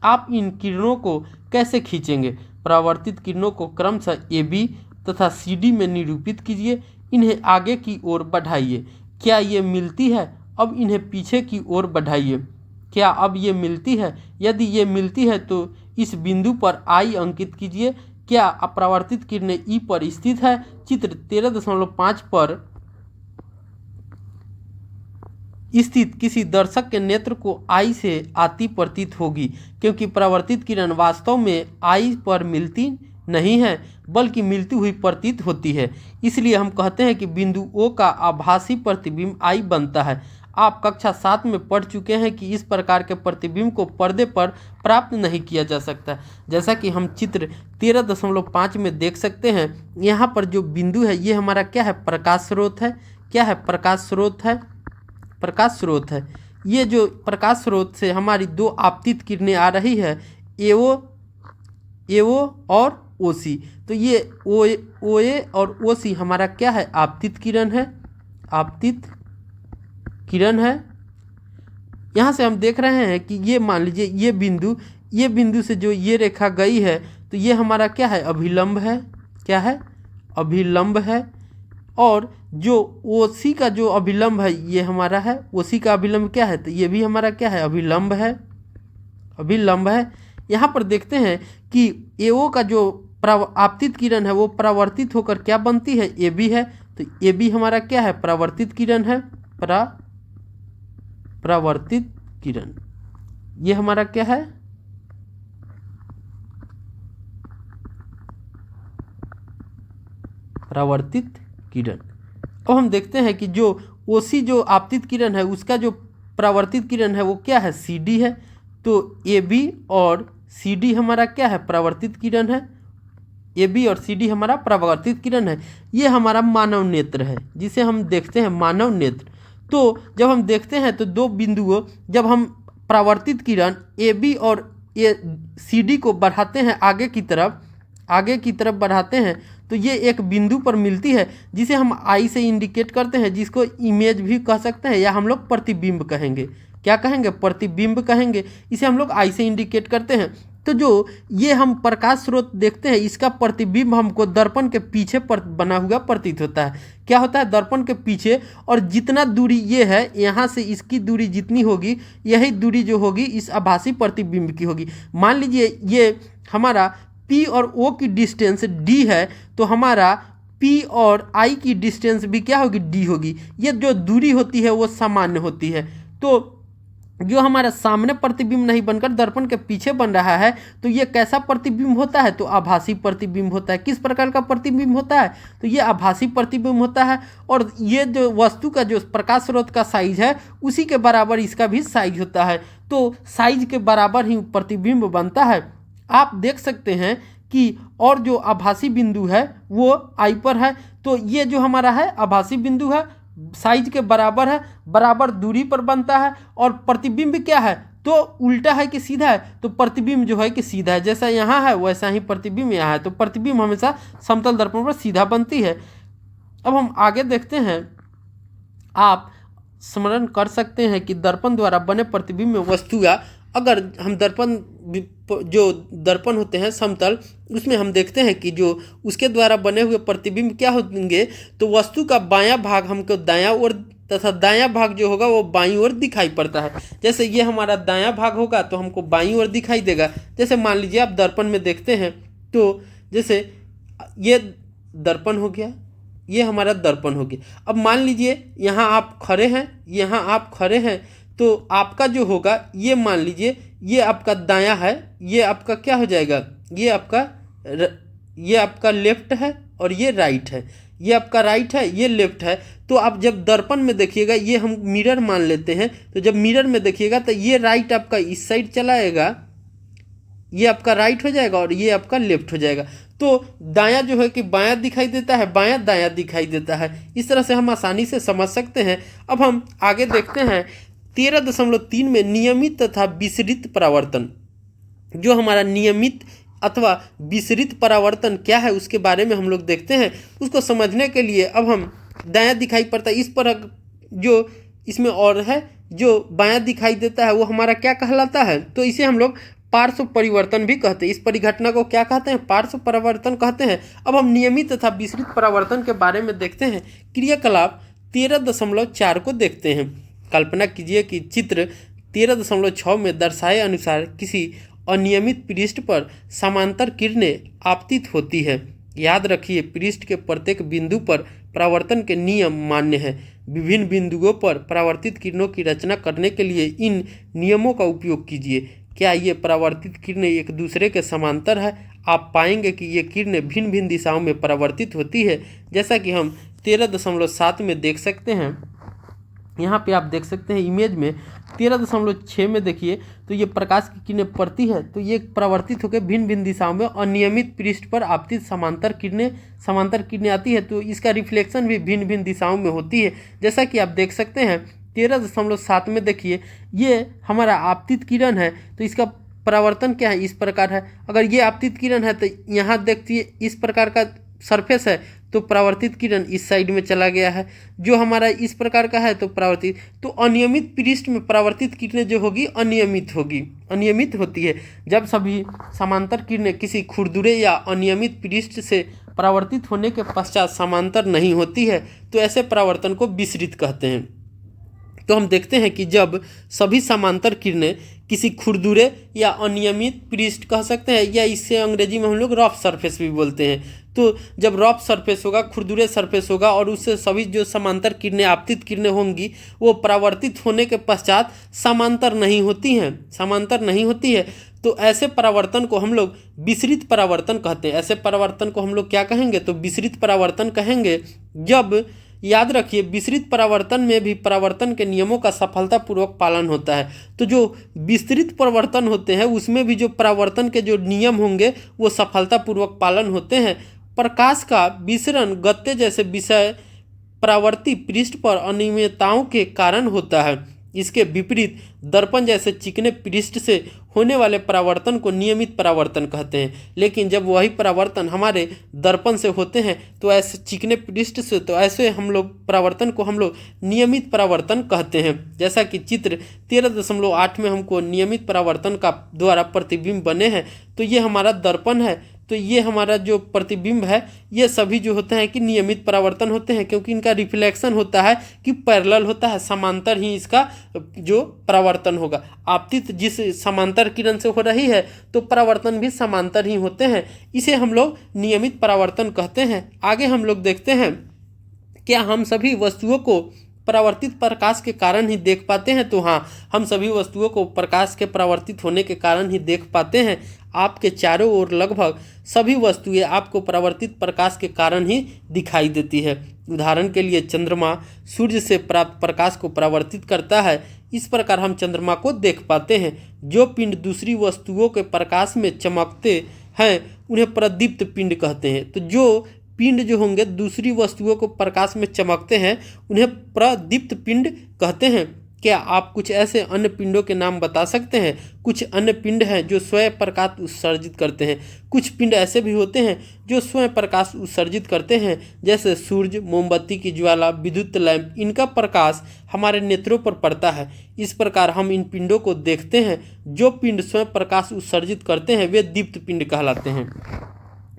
A: आप इन किरणों को कैसे खींचेंगे? परावर्तित किरणों को क्रमशः AB तथा CD में निरूपित कीजिए। इन्हें आगे की ओर बढ़ाइए। क्या ये मिलती है? अब इन्हें पीछे की ओर बढ़ाइए। क्या अब ये मिलती है? यदि ये मिलती है तो इस बिंदु पर I अंकित कीजिए। क्या अपरावर्तित किरणें E पर स्थित है? चित्र 13.5 पर स्थित किसी दर्शक के नेत्र को I से आती प्रतीत होगी क्योंकि परावर्तित किरण वास्तव में I पर मिलती नहीं है बल्कि मिलती हुई प्रतीत होती है। इसलिए हम कहते हैं कि बिंदु O का आभासी प्रतिबिंब I बनता है। आप कक्षा 7 में पढ़ चुके हैं कि इस प्रकार के प्रतिबिंब को पर्दे पर प्राप्त नहीं किया जा सकता। जैसा कि हम चित्र 13.5 में देख सकते हैं, यहाँ पर जो बिंदु है ये हमारा क्या है? प्रकाश स्रोत है। क्या है? प्रकाश स्रोत है। प्रकाश स्रोत है। ये जो प्रकाश स्रोत से हमारी दो आपतित किरणें आ रही है, AO और OC। तो ये OA और OC हमारा क्या है? आपतित किरण है। आपतित किरण है। यहाँ से हम देख रहे हैं कि ये मान लीजिए ये बिंदु से जो ये रेखा गई है तो ये हमारा क्या है? अभिलंब है। क्या है? अभिलंब है। और जो OC का जो अभिलंब है ये हमारा है, OC का अभिलंब क्या है, तो ये भी हमारा क्या है, अभिलंब है, अभिलंब है। यहाँ पर देखते हैं कि AO का जो आपतित किरण है वो परावर्तित होकर क्या बनती है, AB है, तो AB हमारा क्या है, परावर्तित किरण है, परावर्तित किरण, ये हमारा क्या है, परावर्तित किरण। अब हम देखते हैं कि जो OC जो आपतित किरण है उसका जो परावर्तित किरण है वो क्या है, CD है, तो AB और CD हमारा क्या है, परावर्तित किरण है, AB और CD हमारा परावर्तित किरण है। ये हमारा मानव नेत्र है जिसे हम देखते हैं मानव नेत्र। तो जब हम देखते हैं तो दो बिंदुओं, जब हम परावर्तित किरण AB और CD को बढ़ाते हैं आगे की तरफ बढ़ाते हैं तो ये एक बिंदु पर मिलती है जिसे हम आई से इंडिकेट करते हैं, जिसको इमेज भी कह सकते हैं या हम लोग प्रतिबिंब कहेंगे। क्या कहेंगे, प्रतिबिंब कहेंगे। इसे हम लोग आई से इंडिकेट करते हैं। तो जो ये हम प्रकाश स्रोत देखते हैं इसका प्रतिबिंब हमको दर्पण के पीछे बना हुआ प्रतीत होता है। क्या होता है, दर्पण के पीछे, और जितना दूरी ये है यहाँ से इसकी दूरी जितनी होगी यही दूरी जो होगी इस आभासी प्रतिबिंब की होगी। मान लीजिए ये हमारा P और O की डिस्टेंस D है तो हमारा P और I की डिस्टेंस भी क्या होगी, D होगी। ये जो दूरी होती है वो सामान्य होती है। तो जो हमारा सामने प्रतिबिंब नहीं बनकर दर्पण के पीछे बन रहा है तो ये कैसा प्रतिबिंब होता है, तो आभासी प्रतिबिंब होता है। किस प्रकार का प्रतिबिंब होता है, तो ये आभासी प्रतिबिंब होता है। और ये जो वस्तु का जो प्रकाश स्रोत का साइज है उसी के बराबर इसका भी साइज होता है। तो साइज के बराबर ही प्रतिबिंब बनता है। आप देख सकते हैं कि और जो आभासी बिंदु है वो आई पर है, तो ये जो हमारा है आभासी बिंदु है, साइज के बराबर है, बराबर दूरी पर बनता है। और प्रतिबिंब क्या है, तो उल्टा है कि सीधा है, तो प्रतिबिंब जो है कि सीधा है। जैसा यहाँ है वैसा ही प्रतिबिंब यहाँ है, तो प्रतिबिंब हमेशा समतल दर्पण पर सीधा बनती है। अब हम आगे देखते हैं। आप स्मरण कर सकते हैं कि दर्पण द्वारा बने प्रतिबिंब में वस्तु या अगर हम जो दर्पण होते हैं समतल उसमें हम देखते हैं कि जो उसके द्वारा बने हुए प्रतिबिंब क्या होंगे, तो वस्तु का बायां भाग हमको दायां ओर तथा दायां भाग जो होगा वो बाईं ओर दिखाई पड़ता है। जैसे ये हमारा दायां भाग होगा तो हमको बाईं ओर दिखाई देगा। जैसे मान लीजिए आप दर्पण में देखते हैं तो जैसे ये दर्पण हो गया, ये हमारा दर्पण हो गया। अब मान लीजिए यहाँ आप खड़े हैं, यहाँ आप खड़े हैं, तो आपका जो होगा ये मान लीजिए ये आपका दायां है, ये आपका क्या हो जाएगा, ये आपका लेफ्ट है और ये राइट है, ये आपका राइट है, ये लेफ्ट है। तो आप जब दर्पण में देखिएगा, ये हम मिरर मान लेते हैं, तो जब मिरर में देखिएगा तो ये राइट आपका इस साइड चला आएगा, ये आपका राइट हो जाएगा और ये आपका लेफ्ट हो जाएगा। तो दायां जो है कि बायां दिखाई देता है, बायां दायां दिखाई देता है। इस तरह से हम आसानी से समझ सकते हैं। अब हम आगे देखते हैं 13.3 में नियमित तथा विसरित परावर्तन। जो हमारा नियमित अथवा विसरित परावर्तन क्या है उसके बारे में हम लोग देखते हैं। उसको समझने के लिए अब हम दायां दिखाई पड़ता है इस पर जो इसमें और है, जो बायां दिखाई देता है वो हमारा क्या कहलाता है, तो इसे हम लोग पार्श्व परिवर्तन भी कहते हैं। इस परिघटना को क्या कहते हैं, पार्श्व परावर्तन कहते हैं। अब हम नियमित तथा विसरित परावर्तन के बारे में देखते हैं। क्रियाकलाप 13.4 को देखते हैं। कल्पना कीजिए कि चित्र 13.6 में दर्शाए अनुसार किसी अनियमित पृष्ठ पर समांतर किरणें आपतित होती है। याद रखिए पृष्ठ के प्रत्येक बिंदु पर परावर्तन के नियम मान्य हैं। विभिन्न बिंदुओं पर परावर्तित किरणों की रचना करने के लिए इन नियमों का उपयोग कीजिए। क्या ये परावर्तित किरणें एक दूसरे के समांतर है? आप पाएंगे कि ये किरणें भिन्न भिन्न दिशाओं में परावर्तित होती है, जैसा कि हम 13.7 में देख सकते हैं। यहाँ पे आप देख सकते हैं इमेज में 13.6 में देखिए तो ये प्रकाश की किरणें पड़ती है, तो ये परावर्तित होकर भिन्न भिन्न दिशाओं में अनियमित पृष्ठ पर आपतित समांतर किरणें आती है। तो इसका रिफ्लेक्शन भी भिन्न भिन्न दिशाओं में होती है, जैसा कि आप देख सकते हैं 13.7 में देखिए ये हमारा आपतित किरण है, तो इसका परावर्तन क्या है, इस प्रकार है। अगर ये आपतित किरण है तो यहाँ देखिए इस प्रकार का सरफेस है, तो परावर्तित किरण इस साइड में चला गया है। जो हमारा इस प्रकार का है तो परावर्तित, तो अनियमित पृष्ठ में परावर्तित किरणें जो होगी अनियमित होती है। जब सभी समांतर किरणें किसी खुरदुरे या अनियमित पृष्ठ से परावर्तित होने के पश्चात समांतर नहीं होती है तो ऐसे परावर्तन को विसरित कहते हैं। तो हम देखते हैं कि जब सभी समांतर किरणें किसी खुरदुरे या अनियमित पृष्ठ कह सकते हैं, या इससे अंग्रेजी में हम लोग रफ सरफेस भी बोलते हैं, तो जब रफ सरफेस होगा, खुरदुरे सरफेस होगा और उससे सभी जो समांतर किरणें, आपतित किरणें होंगी, वो परावर्तित होने के पश्चात समांतर नहीं होती है तो ऐसे परावर्तन को हम लोग विसरित परावर्तन कहते हैं। ऐसे परावर्तन को हम लोग क्या कहेंगे, तो विसरित परावर्तन कहेंगे। जब याद रखिए, विसरित परावर्तन में भी परावर्तन के नियमों का सफलतापूर्वक पालन होता है। तो जो विस्तृत परावर्तन होते हैं उसमें भी जो परावर्तन के जो नियम होंगे वो सफलतापूर्वक पालन होते हैं। प्रकाश का विसरण गत्ते जैसे विषय परावर्ती पृष्ठ पर अनियमितताओं के कारण होता है। इसके विपरीत दर्पण जैसे चिकने पृष्ठ से होने वाले परावर्तन को नियमित परावर्तन कहते हैं। लेकिन जब वही परावर्तन हमारे दर्पण से होते हैं तो ऐसे चिकने पृष्ठ से, तो ऐसे हम लोग परावर्तन को हम लोग नियमित परावर्तन कहते हैं। जैसा कि चित्र 13.8 में हमको नियमित परावर्तन का द्वारा प्रतिबिंब बने हैं, तो ये हमारा दर्पण है, तो ये हमारा जो प्रतिबिंब है ये सभी जो होते हैं कि नियमित परावर्तन होते हैं, क्योंकि इनका रिफ्लेक्शन होता है कि पैरेलल होता है, समांतर ही इसका जो परावर्तन होगा। आपतित जिस समांतर किरण से हो रही है तो परावर्तन भी समांतर ही होते हैं, इसे हम लोग नियमित परावर्तन कहते हैं। आगे हम लोग देखते हैं, क्या हम सभी वस्तुओं को परावर्तित प्रकाश के कारण ही देख पाते हैं? तो हाँ, हम सभी वस्तुओं को प्रकाश के परावर्तित होने के कारण ही देख पाते हैं। आपके चारों ओर लगभग सभी वस्तुएं आपको परावर्तित प्रकाश के कारण ही दिखाई देती है। उदाहरण के लिए चंद्रमा सूर्य से प्राप्त प्रकाश को परावर्तित करता है। इस प्रकार हम चंद्रमा को देख पाते हैं। जो पिंड दूसरी वस्तुओं के प्रकाश में चमकते हैं उन्हें प्रदीप्त पिंड कहते हैं। तो जो पिंड जो होंगे दूसरी वस्तुओं को प्रकाश में चमकते हैं उन्हें प्रदीप्त पिंड कहते हैं। क्या आप कुछ ऐसे अन्य पिंडों के नाम बता सकते हैं? कुछ अन्य पिंड हैं जो स्वयं प्रकाश उत्सर्जित करते हैं। कुछ पिंड ऐसे भी होते हैं जो स्वयं प्रकाश उत्सर्जित करते हैं, जैसे सूर्य, मोमबत्ती की ज्वाला, विद्युत लैंप। इनका प्रकाश हमारे नेत्रों पर पड़ता है। इस प्रकार हम इन पिंडों को देखते हैं। जो पिंड स्वयं प्रकाश उत्सर्जित करते हैं वे दीप्त पिंड कहलाते हैं।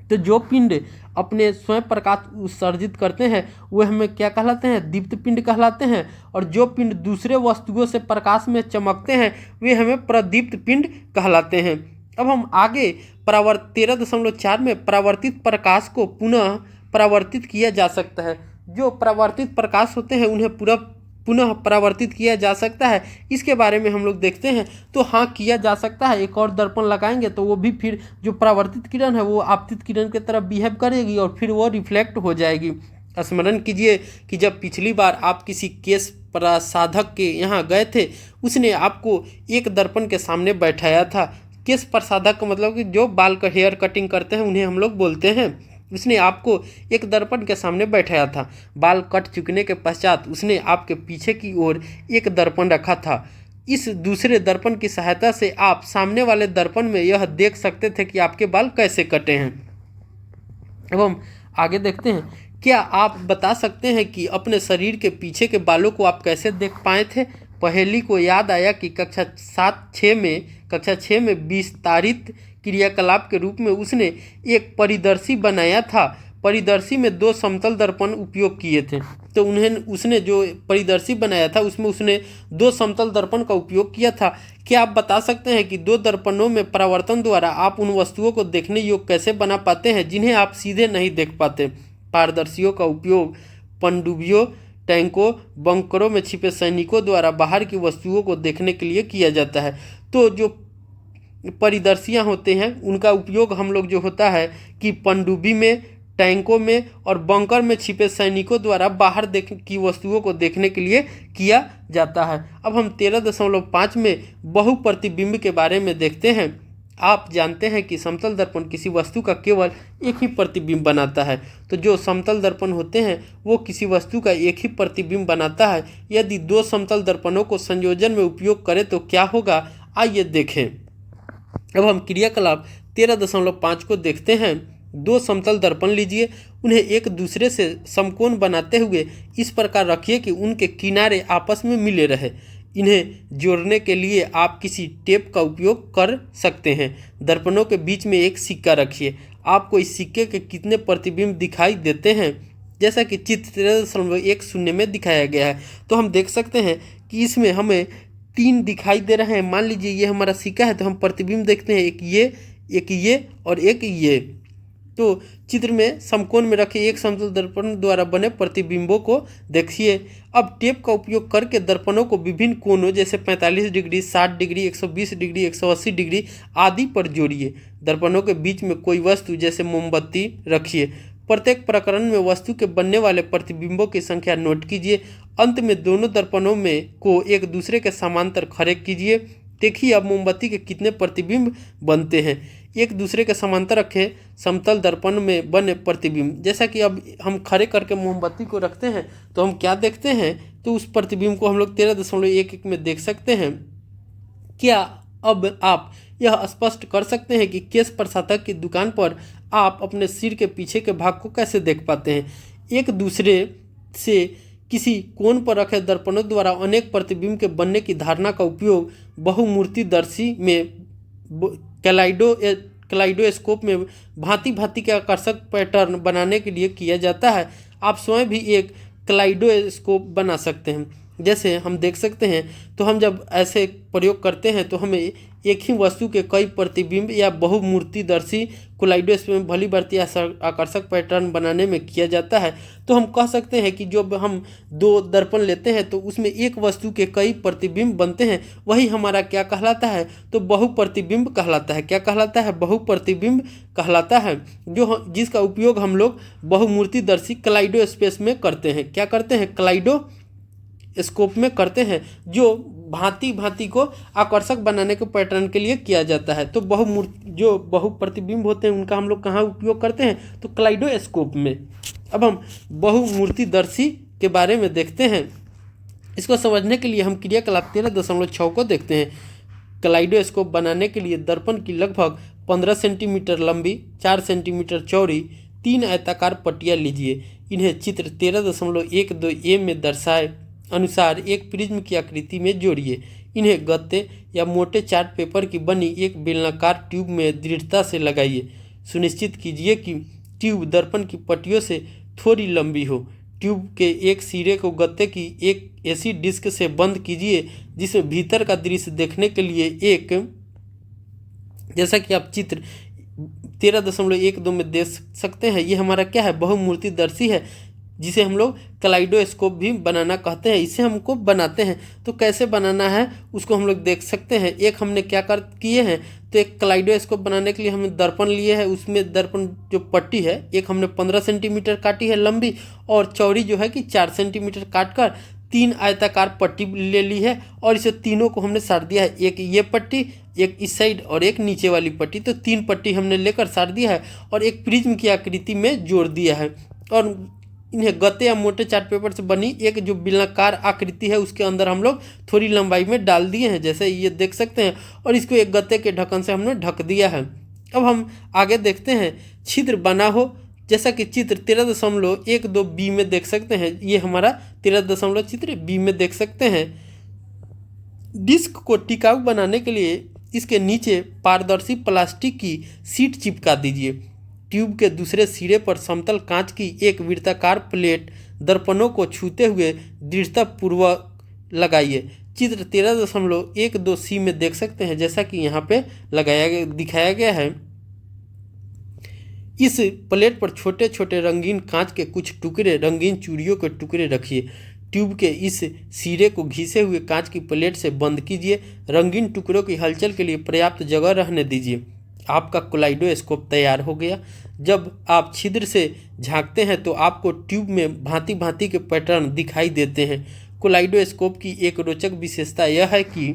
A: तो जो पिंड अपने स्वयं प्रकाश उत्सर्जित करते हैं वे हमें क्या कहलाते हैं? दीप्त पिंड कहलाते हैं। और जो पिंड दूसरे वस्तुओं से प्रकाश में चमकते हैं वे हमें प्रदीप्त पिंड कहलाते हैं। अब हम आगे 13.4 में परावर्तित प्रकाश को पुनः परावर्तित किया जा सकता है। जो परावर्तित प्रकाश होते हैं उन्हें पुनः परावर्तित किया जा सकता है, इसके बारे में हम लोग देखते हैं। तो हाँ, किया जा सकता है। एक और दर्पण लगाएंगे तो वो भी फिर जो परावर्तित किरण है वो आपतित किरण की तरफ बिहेव करेगी और फिर वो रिफ्लेक्ट हो जाएगी। स्मरण कीजिए कि जब पिछली बार आप किसी केश प्रसाधक के यहाँ गए थे, उसने आपको एक दर्पण के सामने बैठाया था। केश प्रसाधक का मतलब कि जो बाल का हेयर कटिंग करते हैं उन्हें हम लोग बोलते हैं। उसने आपको एक दर्पण के सामने बैठाया था। बाल कट चुकने के पश्चात उसने आपके पीछे की ओर एक दर्पण रखा था। इस दूसरे दर्पण की सहायता से आप सामने वाले दर्पण में यह देख सकते थे कि आपके बाल कैसे कटे हैं। अब हम आगे देखते हैं, क्या आप बता सकते हैं कि अपने शरीर के पीछे के बालों को आप कैसे देख पाए थे? पहेली को याद आया कि कक्षा 6 में विस्तारित क्रियाकलाप के रूप में उसने एक परिदर्शी बनाया था। परिदर्शी में 2 समतल दर्पण उपयोग किए थे। तो उसने जो परिदर्शी बनाया था उसमें उसने 2 समतल दर्पण का उपयोग किया था। क्या आप बता सकते हैं कि 2 दर्पणों में परावर्तन द्वारा आप उन वस्तुओं को देखने योग्य कैसे बना पाते हैं जिन्हें आप सीधे नहीं देख पाते? पारदर्शियों का उपयोग पनडुब्बियों, टैंकों, बंकरों में छिपे सैनिकों द्वारा बाहर की वस्तुओं को देखने के लिए किया जाता है। तो जो परिदर्शियाँ होते हैं उनका उपयोग हम लोग जो होता है कि पनडुब्बी में, टैंकों में और बंकर में छिपे सैनिकों द्वारा बाहर की वस्तुओं को देखने के लिए किया जाता है। अब हम 13.5 में बहुप्रतिबिंब के बारे में देखते हैं। आप जानते हैं कि समतल दर्पण किसी वस्तु का केवल एक ही प्रतिबिंब बनाता है। तो जो समतल दर्पण होते हैं वो किसी वस्तु का एक ही प्रतिबिंब बनाता है। यदि 2 समतल दर्पणों को संयोजन में उपयोग करें तो क्या होगा, आइए देखें। अब हम क्रियाकलाप 13.5 को देखते हैं। 2 समतल दर्पण लीजिए, उन्हें एक दूसरे से समकोण बनाते हुए इस प्रकार रखिए कि उनके किनारे आपस में मिले रहे। इन्हें जोड़ने के लिए आप किसी टेप का उपयोग कर सकते हैं। दर्पणों के बीच में एक सिक्का रखिए। आपको इस सिक्के के कितने प्रतिबिंब दिखाई देते हैं, जैसा कि चित्र 13.10 में दिखाया गया है। तो हम देख सकते हैं कि इसमें हमें 3 दिखाई दे रहे हैं। मान लीजिए ये हमारा सिक्का है, तो हम प्रतिबिंब देखते हैं, एक ये और एक ये। तो चित्र में समकोण में रखे एक समतल दर्पण द्वारा बने प्रतिबिंबों को देखिए। अब टेप का उपयोग करके दर्पणों को विभिन्न कोणों जैसे 45 डिग्री, 60 डिग्री, 120 डिग्री, 180 डिग्री आदि पर जोड़िए। दर्पणों के बीच में कोई वस्तु जैसे मोमबत्ती रखिए। प्रत्येक प्रकरण में वस्तु के बनने वाले प्रतिबिंबों की संख्या नोट कीजिए। अंत में दोनों दर्पणों में को एक दूसरे के समांतर खड़े कीजिए। देखिए अब मोमबत्ती के कितने प्रतिबिंब बनते हैं। एक दूसरे के समांतर रखे समतल दर्पण में बने प्रतिबिंब, जैसा कि अब हम खड़े करके मोमबत्ती को रखते हैं तो हम क्या देखते हैं, तो उस प्रतिबिंब को हम लोग 13.11 में देख सकते हैं। क्या अब आप यह स्पष्ट कर सकते हैं कि केश प्रसाधक की दुकान पर आप अपने सिर के पीछे के भाग को कैसे देख पाते हैं। एक दूसरे से किसी कोण पर रखे दर्पणों द्वारा अनेक प्रतिबिंब के बनने की धारणा का उपयोग बहुमूर्तिदर्शी में कैलाइडोस्कोप में भांति भांति के आकर्षक पैटर्न बनाने के लिए किया जाता है। आप स्वयं भी एक कैलाइडोस्कोप बना सकते हैं। जैसे हम देख सकते हैं, तो हम जब ऐसे प्रयोग करते हैं तो हमें एक ही वस्तु के कई प्रतिबिंब या बहुमूर्तिदर्शी कैलाइडोस्कोप में भली भांति आकर्षक पैटर्न बनाने में किया जाता है। तो हम कह सकते हैं कि जब हम 2 दर्पण लेते हैं तो उसमें एक वस्तु के कई प्रतिबिंब बनते हैं, वही हमारा क्या कहलाता है, तो बहुप्रतिबिंब कहलाता है। क्या कहलाता है, बहुप्रतिबिंब कहलाता है, जिसका उपयोग हम लोग बहुमूर्तिदर्शी कैलाइडोस्कोप में करते हैं। क्या करते हैं, कैलाइडोस्कोप में करते हैं, जो भांति भांति को आकर्षक बनाने के पैटर्न के लिए किया जाता है। तो जो बहुप्रतिबिंब होते हैं उनका हम लोग कहाँ उपयोग करते हैं, तो कैलाइडोस्कोप में। अब हम बहुमूर्तिदर्शी के बारे में देखते हैं। इसको समझने के लिए हम क्रियाकलाप 13.6 को देखते हैं। कैलाइडोस्कोप बनाने के लिए दर्पण की लगभग 15 सेंटीमीटर लंबी, 4 सेंटीमीटर चौड़ी 3 आयताकार पट्टियाँ लीजिए। इन्हें चित्र 13.12 में दर्शाए अनुसार एक प्रिज्म की आकृति में जोड़िए। इन्हें गत्ते या मोटे चार्ट पेपर की बनी एक बेलनाकार ट्यूब में दृढ़ता से लगाइए। सुनिश्चित कीजिए कि ट्यूब दर्पण की पट्टियों से थोड़ी लंबी हो। ट्यूब के एक सिरे को गत्ते की एक ऐसी डिस्क से बंद कीजिए जिसमें भीतर का दृश्य देखने के लिए जैसा कि आप चित्र 13.12 में देख सकते हैं, ये हमारा क्या है, बहुमूर्तिदर्शी है, जिसे हम लोग कैलाइडोस्कोप भी बनाना कहते हैं। इसे हमको बनाते हैं, तो कैसे बनाना है उसको हम लोग देख सकते हैं। एक हमने क्या किए हैं, तो एक कैलाइडोस्कोप बनाने के लिए हमने दर्पण लिए है। उसमें दर्पण जो पट्टी है, एक हमने 15 सेंटीमीटर काटी है लंबी, और चौड़ी जो है कि 4 सेंटीमीटर काट कर 3 आयताकार पट्टी ले ली है, और इसे तीनों को हमने साट दिया है। एक ये पट्टी, एक इस साइड और एक नीचे वाली पट्टी, तो 3 पट्टी हमने लेकर साट दिया है और एक प्रिज्म की आकृति में जोड़ दिया है। और इन्हें गत्ते या मोटे चार्ट पेपर से बनी एक जो बेलनाकार आकृति है उसके अंदर हम लोग थोड़ी लंबाई में डाल दिए हैं, जैसे ये देख सकते हैं, और इसको एक गत्ते के ढक्कन से हमने ढक दिया है। अब हम आगे देखते हैं, छिद्र बना हो, जैसा कि चित्र 13.12 में देख सकते हैं। ये हमारा 13 चित्र बी में देख सकते हैं। डिस्क को टिकाऊ बनाने के लिए इसके नीचे पारदर्शी प्लास्टिक की शीट चिपका दीजिए। ट्यूब के दूसरे सिरे पर समतल कांच की एक वृत्ताकार प्लेट दर्पणों को छूते हुए दृढ़तापूर्वक लगाइए। चित्र 13.12 में देख सकते हैं, जैसा कि यहाँ पे दिखाया गया है। इस प्लेट पर छोटे छोटे रंगीन कांच के कुछ टुकड़े, रंगीन चूड़ियों के टुकड़े रखिए। ट्यूब के इस सिरे को घिसे हुए कांच की प्लेट से बंद कीजिए। रंगीन टुकड़ों की हलचल के लिए पर्याप्त जगह रहने दीजिए। आपका कैलाइडोस्कोप तैयार हो गया। जब आप छिद्र से झांकते हैं तो आपको ट्यूब में भांति भांति के पैटर्न दिखाई देते हैं। कैलाइडोस्कोप की एक रोचक विशेषता यह है कि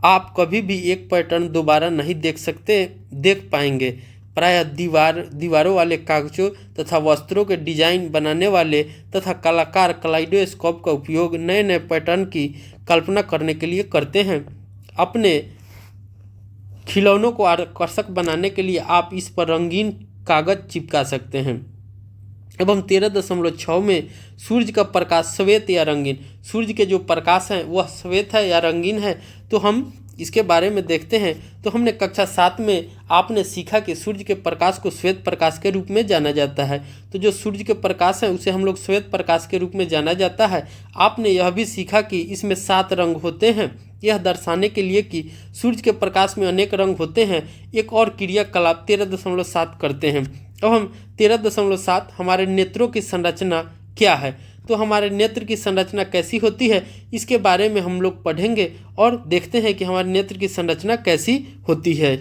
A: आप कभी भी एक पैटर्न दोबारा नहीं देख पाएंगे। प्रायः दीवारों वाले कागजों तथा वस्त्रों के डिजाइन बनाने वाले तथा कलाकार कैलाइडोस्कोप का उपयोग नए नए पैटर्न की कल्पना करने के लिए करते हैं। अपने खिलौनों को आकर्षक बनाने के लिए आप इस पर रंगीन कागज चिपका सकते हैं। एवं 13.6 में सूर्य का प्रकाश श्वेत या रंगीन, सूर्य के जो प्रकाश हैं वह श्वेत है या रंगीन है, तो हम इसके बारे में देखते हैं। तो हमने कक्षा 7 में आपने सीखा कि सूर्य के प्रकाश को श्वेत प्रकाश के रूप में जाना जाता है। तो जो सूर्य के प्रकाश हैं उसे हम लोग श्वेत प्रकाश के रूप में जाना जाता है। आपने यह भी सीखा कि इसमें 7 रंग होते हैं, यह दर्शाने के लिए कि सूर्य के प्रकाश में अनेक रंग होते हैं। एक और क्रियाकलाप 13.7 करते हैं। अब हम 13.7 हमारे नेत्रों की संरचना क्या है, तो हमारे नेत्र की संरचना कैसी होती है इसके बारे में हम लोग पढ़ेंगे और देखते हैं कि हमारे नेत्र की संरचना कैसी होती है।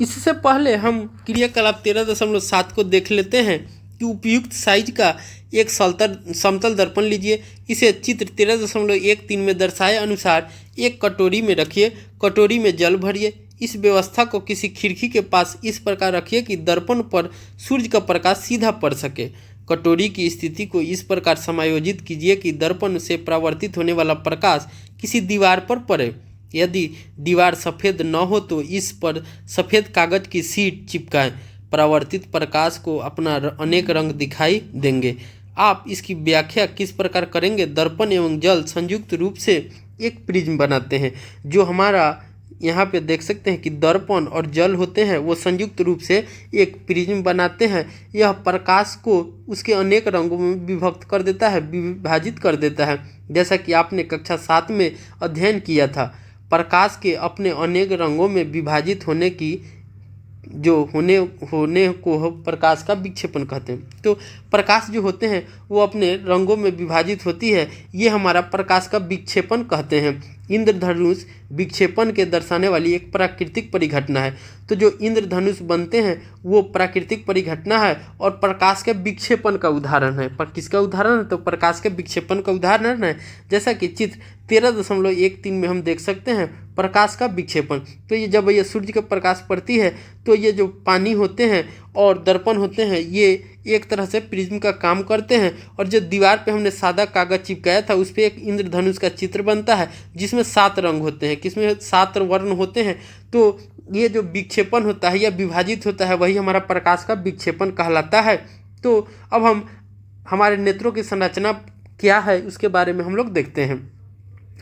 A: इससे पहले हम क्रियाकलाप 13.7 को देख लेते हैं कि उपयुक्त साइज का एक समतल दर्पण लीजिए। इसे चित्र 13.13 में दर्शाए अनुसार एक कटोरी में रखिए, कटोरी में जल भरिए। इस व्यवस्था को किसी खिड़की के पास इस प्रकार रखिए कि दर्पण पर सूर्य का प्रकाश सीधा पड़ सके। कटोरी की स्थिति को इस प्रकार समायोजित कीजिए कि दर्पण से परावर्तित होने वाला प्रकाश किसी दीवार पर पड़े। यदि दीवार सफ़ेद न हो तो इस पर सफ़ेद कागज की शीट चिपकाएं। परावर्तित प्रकाश को अपना अनेक रंग दिखाई देंगे। आप इसकी व्याख्या किस प्रकार करेंगे? दर्पण एवं जल संयुक्त रूप से एक प्रिज्म बनाते हैं। जो हमारा यहाँ पे देख सकते हैं कि दर्पण और जल होते हैं वो संयुक्त रूप से एक प्रिज्म बनाते हैं। यह प्रकाश को उसके अनेक रंगों में विभक्त कर देता है, विभाजित कर देता है। जैसा कि आपने कक्षा 7 में अध्ययन किया था, प्रकाश के अपने अनेक रंगों में विभाजित होने की जो होने को प्रकाश का विक्षेपण कहते हैं। तो प्रकाश जो होते हैं वो अपने रंगों में विभाजित होती है, ये हमारा प्रकाश का विक्षेपण कहते हैं। इंद्रधनुष विक्षेपण के दर्शाने वाली एक प्राकृतिक परिघटना है। तो जो इंद्रधनुष बनते हैं वो प्राकृतिक परिघटना है और प्रकाश के विक्षेपण का उदाहरण है। पर किसका उदाहरण है? तो प्रकाश के विक्षेपण का उदाहरण है। जैसा कि चित्र 13.13 में हम देख सकते हैं प्रकाश का विक्षेपण। तो ये जब ये सूर्य के प्रकाश पड़ती है तो ये जो पानी होते हैं और दर्पण होते हैं ये एक तरह से प्रिज्म का काम करते हैं। और जो दीवार पे हमने सादा कागज चिपकाया था उस पर एक इंद्रधनुष का चित्र बनता है जिसमें 7 रंग होते हैं, किसमें 7 वर्ण होते हैं। तो ये जो विक्षेपण होता है या विभाजित होता है वही हमारा प्रकाश का विक्षेपण कहलाता है। तो अब हम हमारे नेत्रों की संरचना क्या है उसके बारे में हम लोग देखते हैं।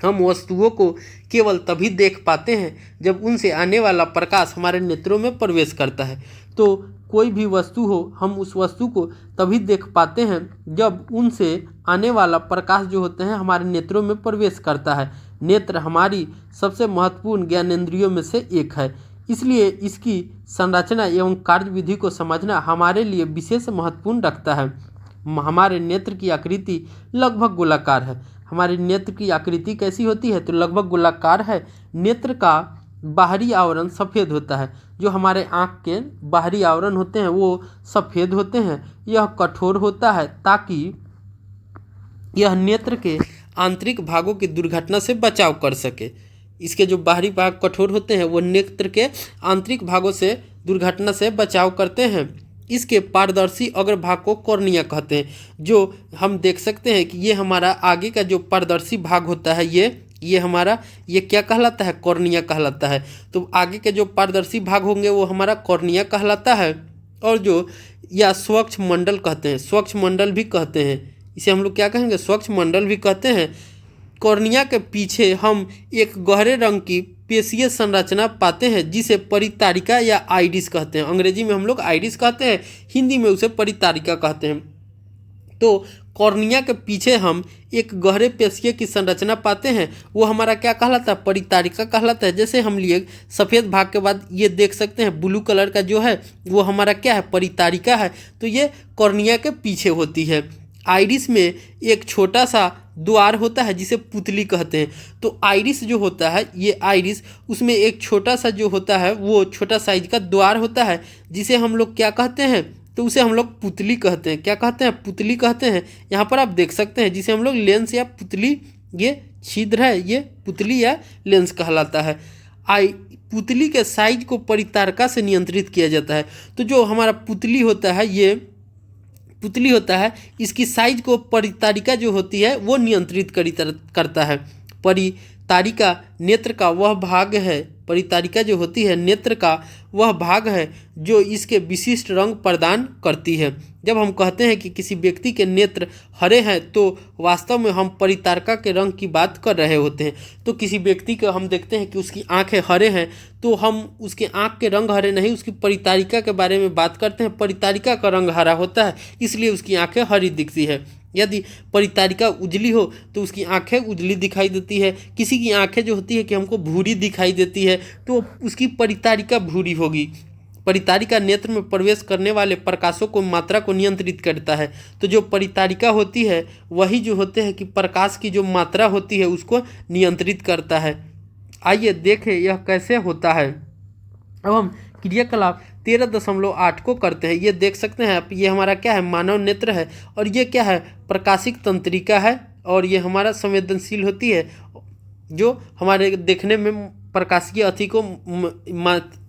A: हम वस्तुओं को केवल तभी देख पाते हैं जब उनसे आने वाला प्रकाश हमारे नेत्रों में प्रवेश करता है। तो कोई भी वस्तु हो हम उस वस्तु को तभी देख पाते हैं जब उनसे आने वाला प्रकाश जो होते हैं हमारे नेत्रों में प्रवेश करता है। नेत्र हमारी सबसे महत्वपूर्ण ज्ञानेंद्रियों में से एक है, इसलिए इसकी संरचना एवं कार्यविधि को समझना हमारे लिए विशेष महत्वपूर्ण रखता है। हमारे नेत्र की आकृति लगभग गोलाकार है। हमारे नेत्र की आकृति कैसी होती है? तो लगभग गोलाकार है। नेत्र का बाहरी आवरण सफ़ेद होता है। जो हमारे आँख के बाहरी आवरण होते हैं वो सफ़ेद होते हैं। यह कठोर होता है ताकि यह नेत्र के आंतरिक भागों की दुर्घटना से बचाव कर सके। इसके जो बाहरी भाग कठोर होते हैं वो नेत्र के आंतरिक भागों से दुर्घटना से बचाव करते हैं। इसके पारदर्शी अग्रभाग को कॉर्निया कहते हैं। जो हम देख सकते हैं कि ये हमारा आगे का जो पारदर्शी भाग होता है ये हमारा ये क्या कहलाता है? कॉर्निया कहलाता है। तो आगे के जो पारदर्शी भाग होंगे वो हमारा कॉर्निया कहलाता है। और जो या स्वच्छ मंडल कहते हैं, स्वच्छ मंडल भी कहते हैं, इसे हम लोग क्या कहेंगे? स्वच्छ मंडल भी कहते हैं। कॉर्निया के पीछे हम एक गहरे रंग की पेशीय संरचना पाते हैं जिसे परितारिका या आइरिस कहते हैं। अंग्रेजी में हम लोग आइरिस कहते हैं, हिंदी में उसे परितारिका कहते हैं। तो कॉर्निया के पीछे हम एक गहरे पेशीय की संरचना पाते हैं, वो हमारा क्या कहलाता है? परितारिका कहलाता है। जैसे हम लिए सफ़ेद भाग के बाद ये देख सकते हैं ब्लू कलर का जो है वो हमारा क्या है? परितारिका है। तो ये कॉर्निया के पीछे होती है। आइरिस में एक छोटा सा द्वार होता है जिसे पुतली कहते हैं। तो आइरिस जो होता है ये आइरिस उसमें एक छोटा सा जो होता है वो छोटा साइज का द्वार होता है जिसे हम लोग क्या कहते हैं? तो उसे हम लोग पुतली कहते हैं। क्या कहते हैं? पुतली कहते हैं। यहाँ पर आप देख सकते हैं जिसे हम लोग लेंस या पुतली, ये छिद्र है, ये पुतली या लेंस कहलाता है। पुतली के साइज को परितारिका से नियंत्रित किया जाता है। तो जो हमारा पुतली होता है ये पुतली होता है इसकी साइज को परितारिका जो होती है वो नियंत्रित करता है। परितारिका नेत्र का वह भाग है परितारिका जो होती है नेत्र का वह भाग है जो इसके विशिष्ट रंग प्रदान करती है। जब हम कहते हैं कि किसी व्यक्ति के नेत्र हरे हैं तो वास्तव में हम परितारिका के रंग की बात कर रहे होते हैं। तो किसी व्यक्ति को हम देखते हैं कि उसकी आंखें हरे हैं तो हम उसके आंख के रंग हरे नहीं, उसकी परितारिका के बारे में बात करते हैं। परितारिका का रंग हरा होता है इसलिए उसकी आंखें हरी दिखती है। यदि परितारिका उजली हो तो उसकी आंखें उजली दिखाई देती है। किसी की आंखें जो होती है कि हमको भूरी दिखाई देती है तो उसकी परितारिका भूरी होगी। परितारिका नेत्र में प्रवेश करने वाले प्रकाशों को मात्रा को नियंत्रित करता है। तो जो परितारिका होती है वही जो होते हैं कि प्रकाश की जो मात्रा होती है उसको नियंत्रित करता है। आइए देखें यह कैसे होता है। अब हम क्रियाकलाप 13.8 को करते हैं। ये देख सकते हैं आप, ये हमारा क्या है, मानव नेत्र है और ये क्या है, प्रकाशिक तंत्रिका है और ये हमारा संवेदनशील होती है जो हमारे देखने में प्रकाशीय अति को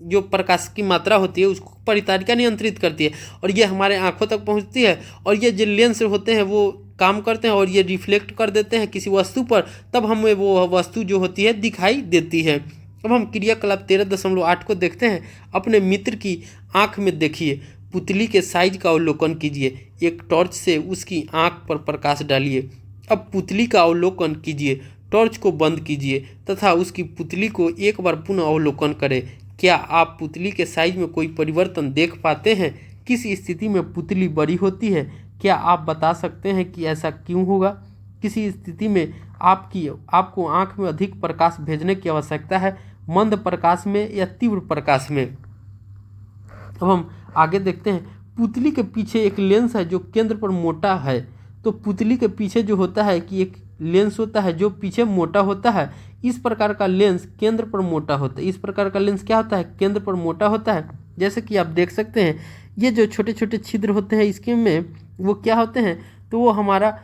A: जो प्रकाश की मात्रा होती है उसको परितारिका नियंत्रित करती है और ये हमारे आंखों तक पहुंचती है। और ये जो लेंस होते हैं वो काम करते हैं और ये रिफ्लेक्ट कर देते हैं किसी वस्तु पर, तब हमें वो वस्तु जो होती है दिखाई देती है। अब हम क्रियाकलाप 13.8 को देखते हैं। अपने मित्र की आंख में देखिए, पुतली के साइज का अवलोकन कीजिए, एक टॉर्च से उसकी आंख पर प्रकाश डालिए। अब पुतली का अवलोकन कीजिए, टॉर्च को बंद कीजिए तथा उसकी पुतली को एक बार पुनः अवलोकन करें। क्या आप पुतली के साइज में कोई परिवर्तन देख पाते हैं? किस स्थिति में पुतली बड़ी होती है? क्या आप बता सकते हैं कि ऐसा क्यों होगा? किसी स्थिति में आपको आंख में अधिक प्रकाश भेजने की आवश्यकता है, मंद प्रकाश में या तीव्र प्रकाश में? अब हम आगे देखते हैं। पुतली के पीछे एक लेंस है जो केंद्र पर मोटा है। तो पुतली के पीछे जो होता है कि एक लेंस होता है जो पीछे मोटा होता है। इस प्रकार का लेंस केंद्र पर मोटा होता है। इस प्रकार का लेंस क्या होता है, केंद्र पर मोटा होता है। जैसे कि आप देख सकते हैं ये जो छोटे छोटे छिद्र होते हैं इसके में वो क्या होते हैं, तो वो हमारा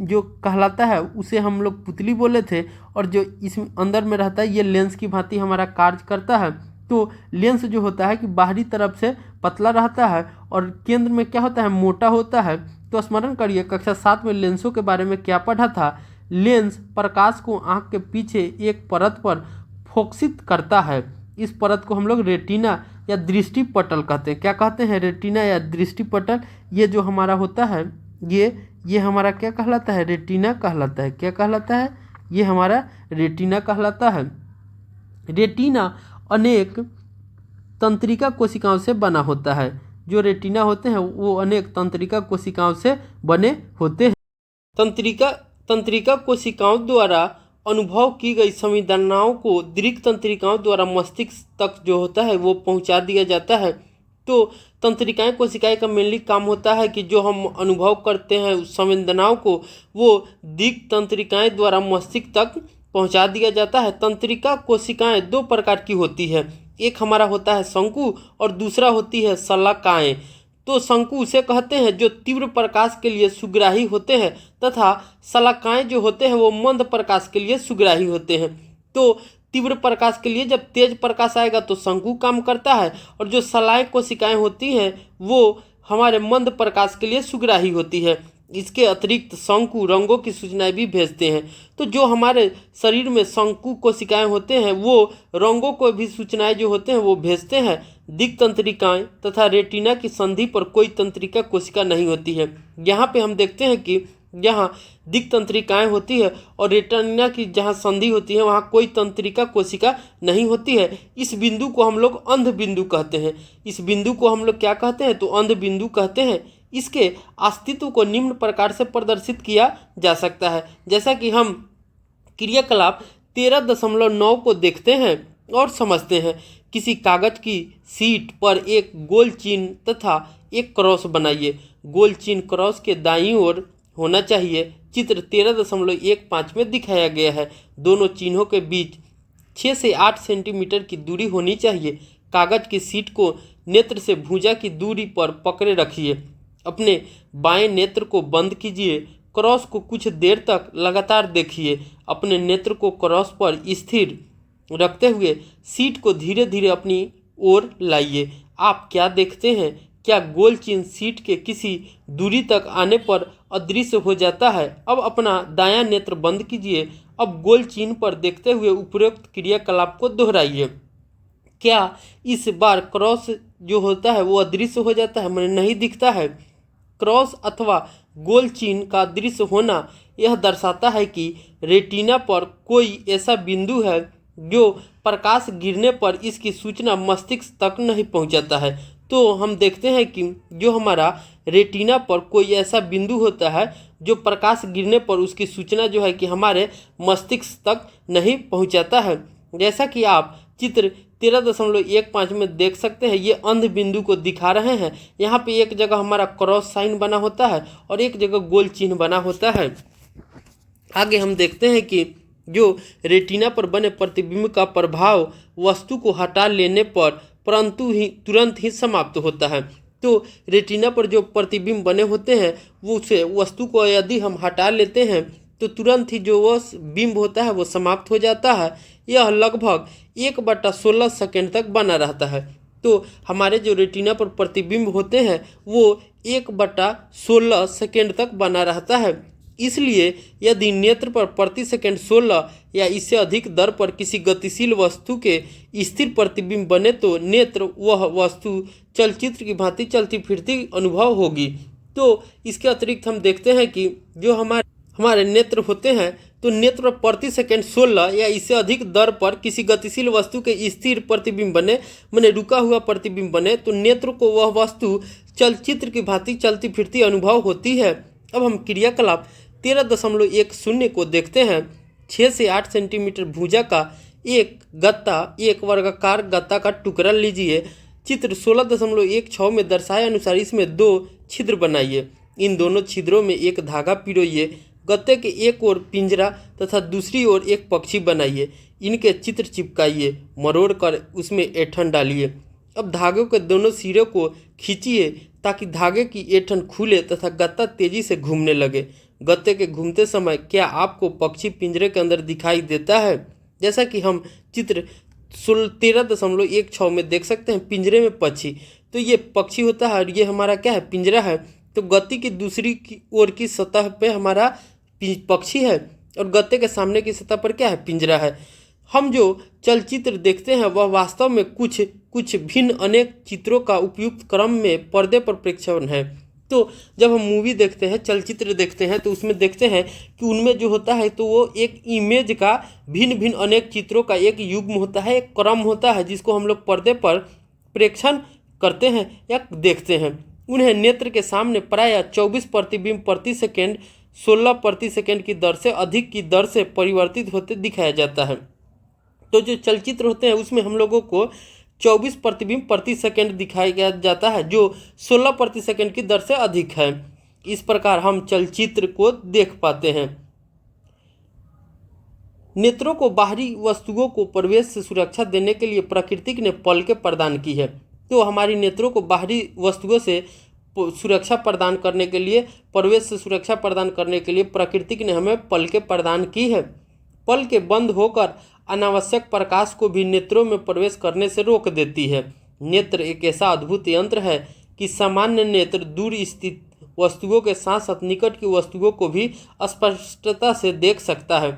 A: जो कहलाता है उसे हम लोग पुतली बोले थे और जो इस अंदर में रहता है ये लेंस की भांति हमारा कार्य करता है। तो लेंस जो होता है कि बाहरी तरफ से पतला रहता है और केंद्र में क्या होता है, मोटा होता है। तो स्मरण करिए कक्षा 7 में लेंसों के बारे में क्या पढ़ा था। लेंस प्रकाश को आंख के पीछे एक परत पर फोकसित करता है। इस परत को हम लोग रेटिना या दृष्टिपटल कहते हैं। क्या कहते हैं, रेटिना या दृष्टिपटल। ये जो हमारा होता है ये हमारा क्या कहलाता है, रेटिना कहलाता है। क्या कहलाता है, ये हमारा रेटिना कहलाता है। रेटिना अनेक तंत्रिका कोशिकाओं से बना होता है। जो रेटिना होते हैं वो अनेक तंत्रिका कोशिकाओं से बने होते हैं। तंत्रिका कोशिकाओं द्वारा अनुभव की गई संवेदनाओं को दृक् तंत्रिकाओं द्वारा मस्तिष्क तक जो होता है वो पहुंचा दिया जाता है। तो तंत्रिकाएं कोशिकाएं का मेनली काम होता है कि जो हम अनुभव करते हैं उस संवेदनाओं को वो दृक् तंत्रिकाएं द्वारा मस्तिष्क तक पहुंचा दिया जाता है। तंत्रिका कोशिकाएं दो प्रकार की होती है, एक हमारा होता है शंकु और दूसरा होती है शलाकाएं। तो शंकु उसे कहते हैं जो तीव्र प्रकाश के लिए सुग्राही होते हैं तथा शलाकाएं जो होते हैं वो मंद प्रकाश के लिए सुग्राही होते हैं। तो तीव्र प्रकाश के लिए जब तेज प्रकाश आएगा तो शंकु काम करता है और जो शलाय कोशिकाएं होती हैं वो हमारे मंद प्रकाश के लिए सुग्राही होती है। इसके अतिरिक्त शंकु रंगों की सूचनाएं भी भेजते हैं। तो जो हमारे शरीर में शंकु कोशिकाएं होते हैं वो रंगों को भी सूचनाएं जो होते हैं वो भेजते हैं। दिक् तंत्रिकाएं तथा रेटिना की संधि पर कोई तंत्रिका कोशिका नहीं होती है। यहाँ पे हम देखते हैं कि जहाँ दिक् तंत्रिकाएं होती है और रेटिना की जहाँ संधि होती है वहाँ कोई तंत्रिका कोशिका नहीं होती है। इस बिंदु को हम लोग अंध बिंदु कहते हैं। इस बिंदु को हम लोग क्या कहते हैं, तो अंध बिंदु कहते हैं। इसके अस्तित्व को निम्न प्रकार से प्रदर्शित किया जा सकता है। जैसा कि हम क्रियाकलाप 13.9 को देखते हैं और समझते हैं। किसी कागज की शीट पर एक गोल चिन्ह तथा एक क्रॉस बनाइए। गोल चिन्ह क्रॉस के दाईं ओर होना चाहिए। चित्र 13.15 में दिखाया गया है। दोनों चिन्हों के बीच 6 से 8 सेंटीमीटर की दूरी होनी चाहिए। कागज की शीट को नेत्र से भुजा की दूरी पर पकड़े रखिए। अपने बाएं नेत्र को बंद कीजिए। क्रॉस को कुछ देर तक लगातार देखिए। अपने नेत्र को क्रॉस पर स्थिर रखते हुए शीट को धीरे धीरे अपनी ओर लाइए। आप क्या देखते हैं? क्या गोल चिन्ह शीट के किसी दूरी तक आने पर अदृश्य हो जाता है। अब अपना दायां नेत्र बंद कीजिए। अब गोल चिन्ह पर देखते हुए उपरोक्त क्रियाकलाप को दोहराइए। क्या इस बार क्रॉस जो होता है वो अदृश्य हो जाता है, मैंने नहीं दिखता है। क्रॉस अथवा गोल चिन्ह का अदृश्य होना यह दर्शाता है कि रेटिना पर कोई ऐसा बिंदु है जो प्रकाश गिरने पर इसकी सूचना मस्तिष्क तक नहीं पहुंचाता है। तो हम देखते हैं कि जो हमारा रेटिना पर कोई ऐसा बिंदु होता है जो प्रकाश गिरने पर उसकी सूचना जो है कि हमारे मस्तिष्क तक नहीं पहुंचाता है। जैसा कि आप चित्र 13.15 में देख सकते हैं, ये अंध बिंदु को दिखा रहे हैं। यहाँ पे एक जगह हमारा क्रॉस साइन बना होता है और एक जगह गोल चिन्ह बना होता है। आगे हम देखते हैं कि जो रेटिना पर बने प्रतिबिंब का प्रभाव वस्तु को हटा लेने पर परंतु ही तुरंत ही समाप्त होता है। तो रेटिना पर जो प्रतिबिंब बने होते हैं वो उसे वस्तु को यदि हम हटा लेते हैं तो तुरंत ही जो वह बिंब होता है वो समाप्त हो जाता है। यह लगभग 1/16 सेकेंड तक बना रहता है। तो हमारे जो रेटिना पर प्रतिबिंब होते हैं वो 1/16 सेकेंड तक बना रहता है। इसलिए यदि नेत्र पर प्रति सेकंड 16 या इससे अधिक दर पर किसी गतिशील वस्तु के स्थिर प्रतिबिंब बने तो नेत्र वह वस्तु चलचित्र की भांति चलती फिरती अनुभव होगी। तो इसके अतिरिक्त हम देखते हैं कि जो हमारे नेत्र होते हैं तो नेत्र पर प्रति सेकंड 16 या इससे अधिक दर पर किसी गतिशील वस्तु के स्थिर प्रतिबिंब बने, माने रुका हुआ प्रतिबिंब बने, तो नेत्र को वह वस्तु चलचित्र की भांति चलती फिरती अनुभव होती है। अब हम क्रियाकलाप 13.10 को देखते हैं। 6 से 8 सेंटीमीटर भुजा का एक गत्ता, एक वर्गाकार गत्ता का टुकड़ा लीजिए। चित्र 16.16 में दर्शाए अनुसार इसमें 2 छिद्र बनाइए। इन दोनों छिद्रों में एक धागा पिरोइए। गत्ते के एक ओर पिंजरा तथा दूसरी ओर एक पक्षी बनाइए। इनके चित्र चिपकाइए, मरोड़ कर उसमें ऐंठन डालिए। अब धागों के दोनों सिरों को खींचिए ताकि धागे की ऐंठन खुले तथा गत्ता तेजी से घूमने लगे। गत्ते के घूमते समय क्या आपको पक्षी पिंजरे के अंदर दिखाई देता है? जैसा कि हम चित्र 13.16 में देख सकते हैं, पिंजरे में पक्षी, तो ये पक्षी होता है और ये हमारा क्या है, पिंजरा है। तो गत्ते की दूसरी ओर की सतह पे हमारा पक्षी है और गत्ते के सामने की सतह पर क्या है, पिंजरा है। हम जो चलचित्र देखते हैं वह वास्तव में कुछ भिन्न अनेक चित्रों का उपयुक्त क्रम में पर्दे पर प्रेक्षण है। तो जब हम मूवी देखते हैं, चलचित्र देखते हैं, तो उसमें देखते हैं कि उनमें जो होता है तो वो एक इमेज का भिन्न अनेक चित्रों का एक युग्म होता है, एक क्रम होता है जिसको हम लोग पर्दे पर प्रेक्षण करते हैं या देखते हैं। उन्हें नेत्र के सामने प्रायः 24 प्रतिबिंब प्रति सेकेंड 16 प्रति सेकेंड की दर से अधिक की दर से परिवर्तित होते दिखाया जाता है। तो जो चलचित्र होते हैं उसमें हम लोगों को 24 प्रतिबिंब प्रति सेकंड दिखाया जाता है जो 16 प्रति सेकंड की दर से अधिक है। इस प्रकार हम चलचित्र को देख पाते हैं। नेत्रों को बाहरी वस्तुओं को प्रवेश से सुरक्षा देने के लिए प्रकृति ने पलकें प्रदान की है। तो हमारी नेत्रों को बाहरी वस्तुओं से सुरक्षा प्रदान करने के लिए, प्रवेश से सुरक्षा प्रदान करने के लिए प्रकृति ने हमें पलकें प्रदान की है। पलकें बंद होकर अनावश्यक प्रकाश को भी नेत्रों में प्रवेश करने से रोक देती है। नेत्र एक ऐसा अद्भुत यंत्र है कि सामान्य नेत्र दूर स्थित वस्तुओं के साथ साथ निकट की वस्तुओं को भी स्पष्टता से देख सकता है।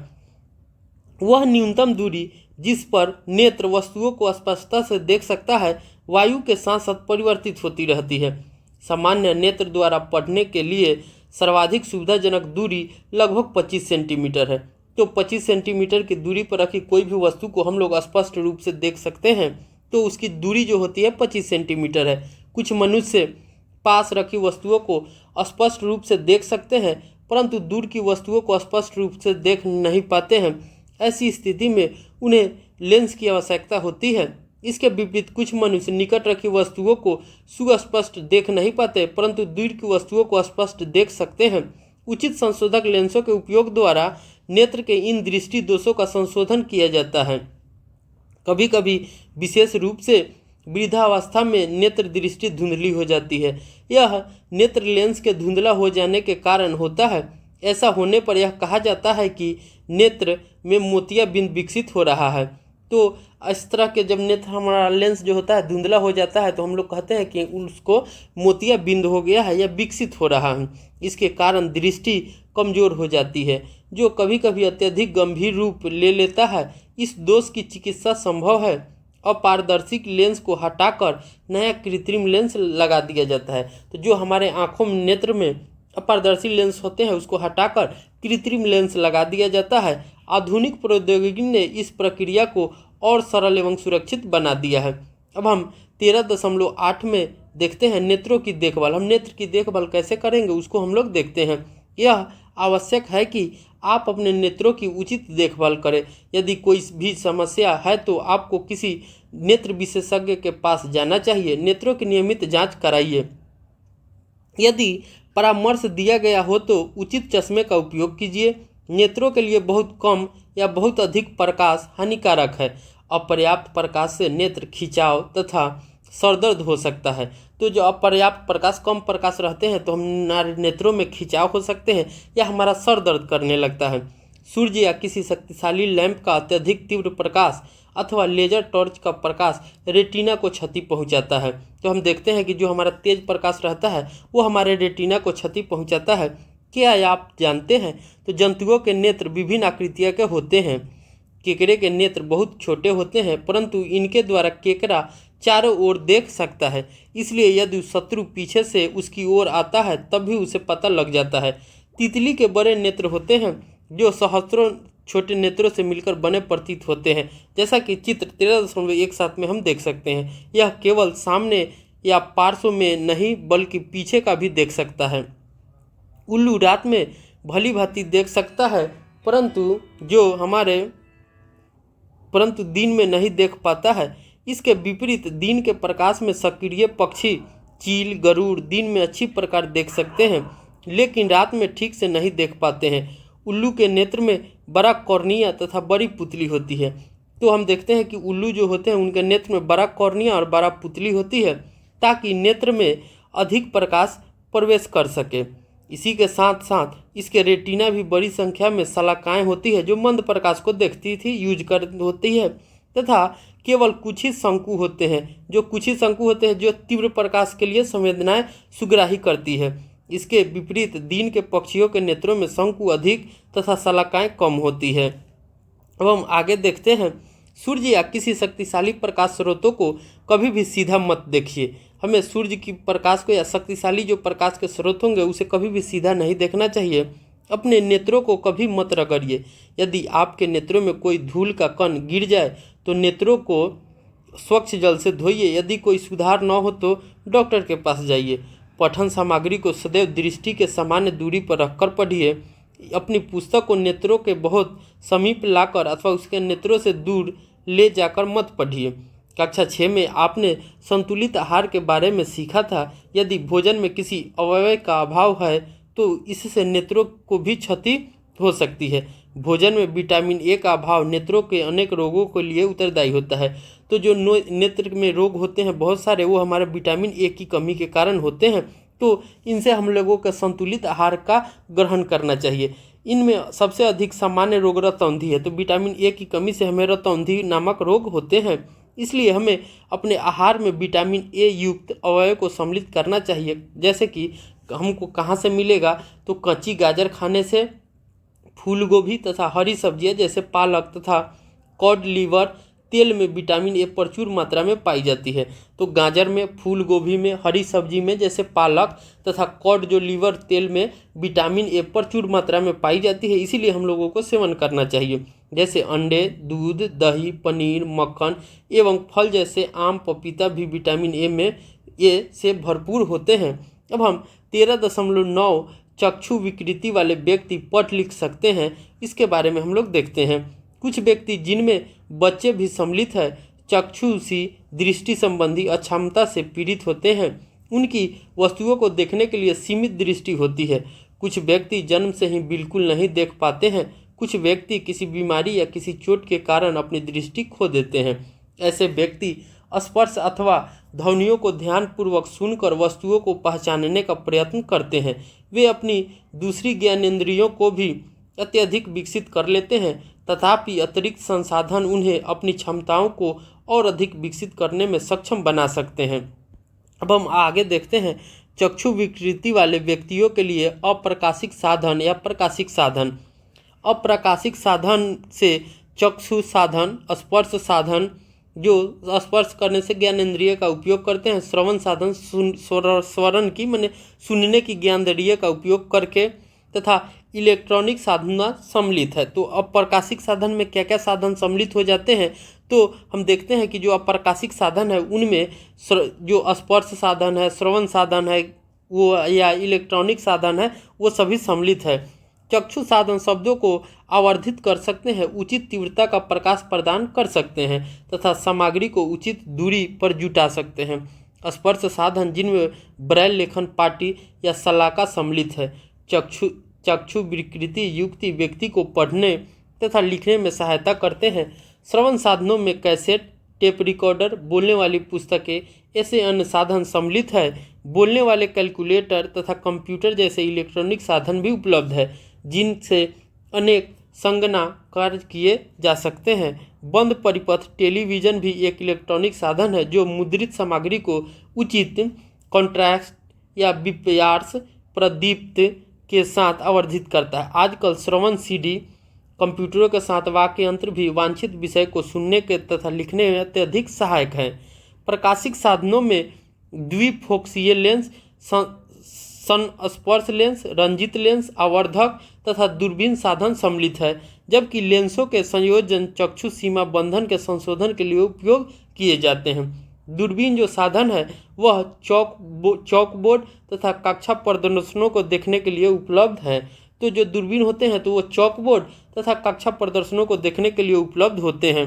A: वह न्यूनतम दूरी जिस पर नेत्र वस्तुओं को स्पष्टता से देख सकता है वायु के साथ साथ परिवर्तित होती रहती है। सामान्य नेत्र द्वारा पढ़ने के लिए सर्वाधिक सुविधाजनक दूरी लगभग 25 सेंटीमीटर है। तो 25 सेंटीमीटर की दूरी पर रखी कोई भी वस्तु को हम लोग स्पष्ट रूप से देख सकते हैं, तो उसकी दूरी जो होती है 25 सेंटीमीटर है। कुछ मनुष्य पास रखी वस्तुओं को स्पष्ट रूप से देख सकते हैं परंतु दूर की वस्तुओं को स्पष्ट रूप से देख नहीं पाते हैं। ऐसी स्थिति में उन्हें लेंस की आवश्यकता होती है। इसके विपरीत कुछ मनुष्य निकट रखी वस्तुओं को सुस्पष्ट देख नहीं पाते परंतु दूर की वस्तुओं को स्पष्ट देख सकते हैं। उचित संशोधक लेंसों के उपयोग द्वारा नेत्र के इन दृष्टि दोषों का संशोधन किया जाता है। कभी कभी विशेष रूप से वृद्धावस्था में नेत्र दृष्टि धुंधली हो जाती है। यह नेत्र लेंस के धुंधला हो जाने के कारण होता है। ऐसा होने पर यह कहा जाता है कि नेत्र में मोतियाबिंद विकसित हो रहा है। तो इस तरह के जब नेत्र हमारा लेंस जो होता है धुंधला हो जाता है तो हम लोग कहते हैं कि उसको मोतियाबिंद हो गया है या विकसित हो रहा है। इसके कारण दृष्टि कमजोर हो जाती है, जो कभी कभी अत्यधिक गंभीर रूप ले लेता है। इस दोष की चिकित्सा संभव है। अपारदर्शी लेंस को हटाकर नया कृत्रिम लेंस लगा दिया जाता है। तो जो हमारे आँखों में नेत्र में अपारदर्शी लेंस होते हैं उसको हटाकर कृत्रिम लेंस लगा दिया जाता है। आधुनिक प्रौद्योगिकी ने इस प्रक्रिया को और सरल एवं सुरक्षित बना दिया है। अब हम 13.8 में देखते हैं नेत्रों की देखभाल। हम नेत्र की देखभाल कैसे करेंगे उसको हम लोग देखते हैं। यह आवश्यक है कि आप अपने नेत्रों की उचित देखभाल करें। यदि कोई भी समस्या है तो आपको किसी नेत्र विशेषज्ञ के पास जाना चाहिए। नेत्रों की नियमित जांच कराइए। यदि परामर्श दिया गया हो तो उचित चश्मे का उपयोग कीजिए। नेत्रों के लिए बहुत कम या बहुत अधिक प्रकाश हानिकारक है। अपर्याप्त प्रकाश से नेत्र खिंचाव तथा सरदर्द हो सकता है। तो जो अपर्याप्त प्रकाश, कम प्रकाश रहते हैं तो हमारे नेत्रों में खिंचाव हो सकते हैं या हमारा सर दर्द करने लगता है। सूर्य या किसी शक्तिशाली लैंप का अत्यधिक तीव्र प्रकाश अथवा लेजर टॉर्च का प्रकाश रेटिना को क्षति पहुंचाता है। तो हम देखते हैं कि जो हमारा तेज प्रकाश रहता है वो हमारे रेटिना को क्षति पहुंचाता है। क्या आप जानते हैं तो जंतुओं के नेत्र विभिन्न आकृतियों के होते हैं। केकड़े के नेत्र बहुत छोटे होते हैं परंतु इनके द्वारा केकड़ा चारों ओर देख सकता है, इसलिए यदि शत्रु पीछे से उसकी ओर आता है तब भी उसे पता लग जाता है। तितली के बड़े नेत्र होते हैं जो सहस्त्रों छोटे नेत्रों से मिलकर बने प्रतीत होते हैं, जैसा कि चित्र 13.17 में हम देख सकते हैं। यह केवल सामने या पार्श्व में नहीं बल्कि पीछे का भी देख सकता है। उल्लू रात में भली भांति देख सकता है परंतु दिन में नहीं देख पाता है। इसके विपरीत दिन के प्रकाश में सक्रिय पक्षी, चील, गरुड़ दिन में अच्छी प्रकार देख सकते हैं लेकिन रात में ठीक से नहीं देख पाते हैं। उल्लू के नेत्र में बड़ा कॉर्निया तथा बड़ी पुतली होती है। तो हम देखते हैं कि उल्लू जो होते हैं उनके नेत्र में बड़ा कॉर्निया और बड़ा पुतली होती है ताकि नेत्र में अधिक प्रकाश प्रवेश कर सके। इसी के साथ साथ इसके रेटिना भी बड़ी संख्या में शलाकाएं होती है जो मंद प्रकाश को देखती थी होती है तथा केवल कुछ ही शंकु होते हैं जो तीव्र प्रकाश के लिए संवेदनाएं सुग्राही करती है। इसके विपरीत दिन के पक्षियों के नेत्रों में शंकु अधिक तथा शलाकाएं कम होती है। अब हम आगे देखते हैं। सूर्य या किसी शक्तिशाली प्रकाश स्रोतों को कभी भी सीधा मत देखिए। हमें सूर्य की प्रकाश को या शक्तिशाली जो प्रकाश के स्रोत होंगे उसे कभी भी सीधा नहीं देखना चाहिए। अपने नेत्रों को कभी मत रगड़िए। यदि आपके नेत्रों में कोई धूल का कण गिर जाए तो नेत्रों को स्वच्छ जल से धोइए। यदि कोई सुधार न हो तो डॉक्टर के पास जाइए। पठन सामग्री को सदैव दृष्टि के सामान्य दूरी पर रखकर पढ़िए। अपनी पुस्तक को नेत्रों के बहुत समीप लाकर अथवा उसके नेत्रों से दूर ले जाकर मत पढ़िए। कक्षा 6 में आपने संतुलित आहार के बारे में सीखा था। यदि भोजन में किसी अवयव का अभाव है तो इससे नेत्रों को भी क्षति हो सकती है। भोजन में विटामिन ए का अभाव नेत्रों के अनेक रोगों के लिए उत्तरदायी होता है। तो जो नेत्र में रोग होते हैं बहुत सारे, वो हमारे विटामिन ए की कमी के कारण होते हैं। तो इनसे हम लोगों का संतुलित आहार का ग्रहण करना चाहिए। इनमें सबसे अधिक सामान्य रोग रतौंधी है। तो विटामिन ए की कमी से हमें रतौंधी नामक रोग होते हैं। इसलिए हमें अपने आहार में विटामिन ए युक्त अवयव को सम्मिलित करना चाहिए। जैसे कि हमको कहाँ से मिलेगा तो कच्ची गाजर खाने से, फूल गोभी तथा हरी सब्जियां जैसे पालक तथा कॉड लीवर तेल में विटामिन ए प्रचुर मात्रा में पाई जाती है। तो गाजर में, फूल गोभी में, हरी सब्जी में जैसे पालक तथा कॉड जो लीवर तेल में विटामिन ए प्रचुर मात्रा में पाई जाती है, इसीलिए हम लोगों को सेवन करना चाहिए। जैसे अंडे, दूध, दही, पनीर, मक्खन एवं फल जैसे आम, पपीता भी विटामिन ए से भरपूर होते हैं। अब हम 13.9 चक्षु विकृति वाले व्यक्ति पढ़ लिख सकते हैं, इसके बारे में हम लोग देखते हैं। कुछ व्यक्ति जिनमें बच्चे भी सम्मिलित है चक्षुषी दृष्टि संबंधी अक्षमता से पीड़ित होते हैं। उनकी वस्तुओं को देखने के लिए सीमित दृष्टि होती है। कुछ व्यक्ति जन्म से ही बिल्कुल नहीं देख पाते हैं। कुछ व्यक्ति किसी बीमारी या किसी चोट के कारण अपनी दृष्टि खो देते हैं। ऐसे व्यक्ति स्पर्श अथवा ध्वनियों को ध्यानपूर्वक सुनकर वस्तुओं को पहचानने का प्रयत्न करते हैं। वे अपनी दूसरी ज्ञानेंद्रियों को भी अत्यधिक विकसित कर लेते हैं। तथापि अतिरिक्त संसाधन उन्हें अपनी क्षमताओं को और अधिक विकसित करने में सक्षम बना सकते हैं। अब हम आगे देखते हैं चक्षु विकृति वाले व्यक्तियों के लिए अप्रकाशिक साधन या प्रकाशिक साधन। अप्रकाशिक साधन से चक्षु साधन, स्पर्श साधन जो स्पर्श करने से ज्ञानेंद्रिय का उपयोग करते हैं, श्रवण साधन स्वरण की माने सुनने की ज्ञानेंद्रिय का उपयोग करके, तथा इलेक्ट्रॉनिक साधन सम्मिलित है। तो अप्रकाशिक साधन में क्या क्या साधन सम्मिलित हो जाते हैं, तो हम देखते हैं कि जो अप्रकाशिक साधन है उनमें जो स्पर्श साधन है, श्रवण साधन है वो, या इलेक्ट्रॉनिक साधन है वो सभी सम्मिलित है। चक्षु साधन शब्दों को आवर्धित कर सकते हैं, उचित तीव्रता का प्रकाश प्रदान कर सकते हैं तथा सामग्री को उचित दूरी पर जुटा सकते हैं। स्पर्श साधन जिनमें ब्रेल लेखन पाटी या शलाका सम्मिलित है, चक्षु विकृति युक्त व्यक्ति को पढ़ने तथा लिखने में सहायता करते हैं। श्रवण साधनों में कैसेट, टेप रिकॉर्डर, बोलने वाली पुस्तकें ऐसे अन्य साधन सम्मिलित है। बोलने वाले कैलकुलेटर तथा कंप्यूटर जैसे इलेक्ट्रॉनिक साधन भी उपलब्ध है जिनसे अनेक संगणना कार्य किए जा सकते हैं। बंद परिपथ टेलीविज़न भी एक इलेक्ट्रॉनिक साधन है जो मुद्रित सामग्री को उचित कॉन्ट्रास्ट या विपर्यास प्रदीप्त के साथ आवर्धित करता है। आजकल श्रवण सीडी, कंप्यूटरों के साथ वाक्य यंत्र भी वांछित विषय को सुनने के तथा लिखने में अत्यधिक सहायक है। प्रकाशिक साधनों में द्विफोकसीय लेंस, संस्पर्श लेंस, रंजित लेंस, आवर्धक तथा दूरबीन साधन सम्मिलित है, जबकि लेंसों के संयोजन चक्षु सीमा बंधन के संशोधन के लिए उपयोग किए जाते हैं। दूरबीन जो साधन है वह चौकबोर्ड तथा कक्षा प्रदर्शनों को देखने के लिए उपलब्ध है। तो जो दूरबीन होते हैं तो वो चौकबोर्ड तथा कक्षा प्रदर्शनों को देखने के लिए उपलब्ध होते हैं।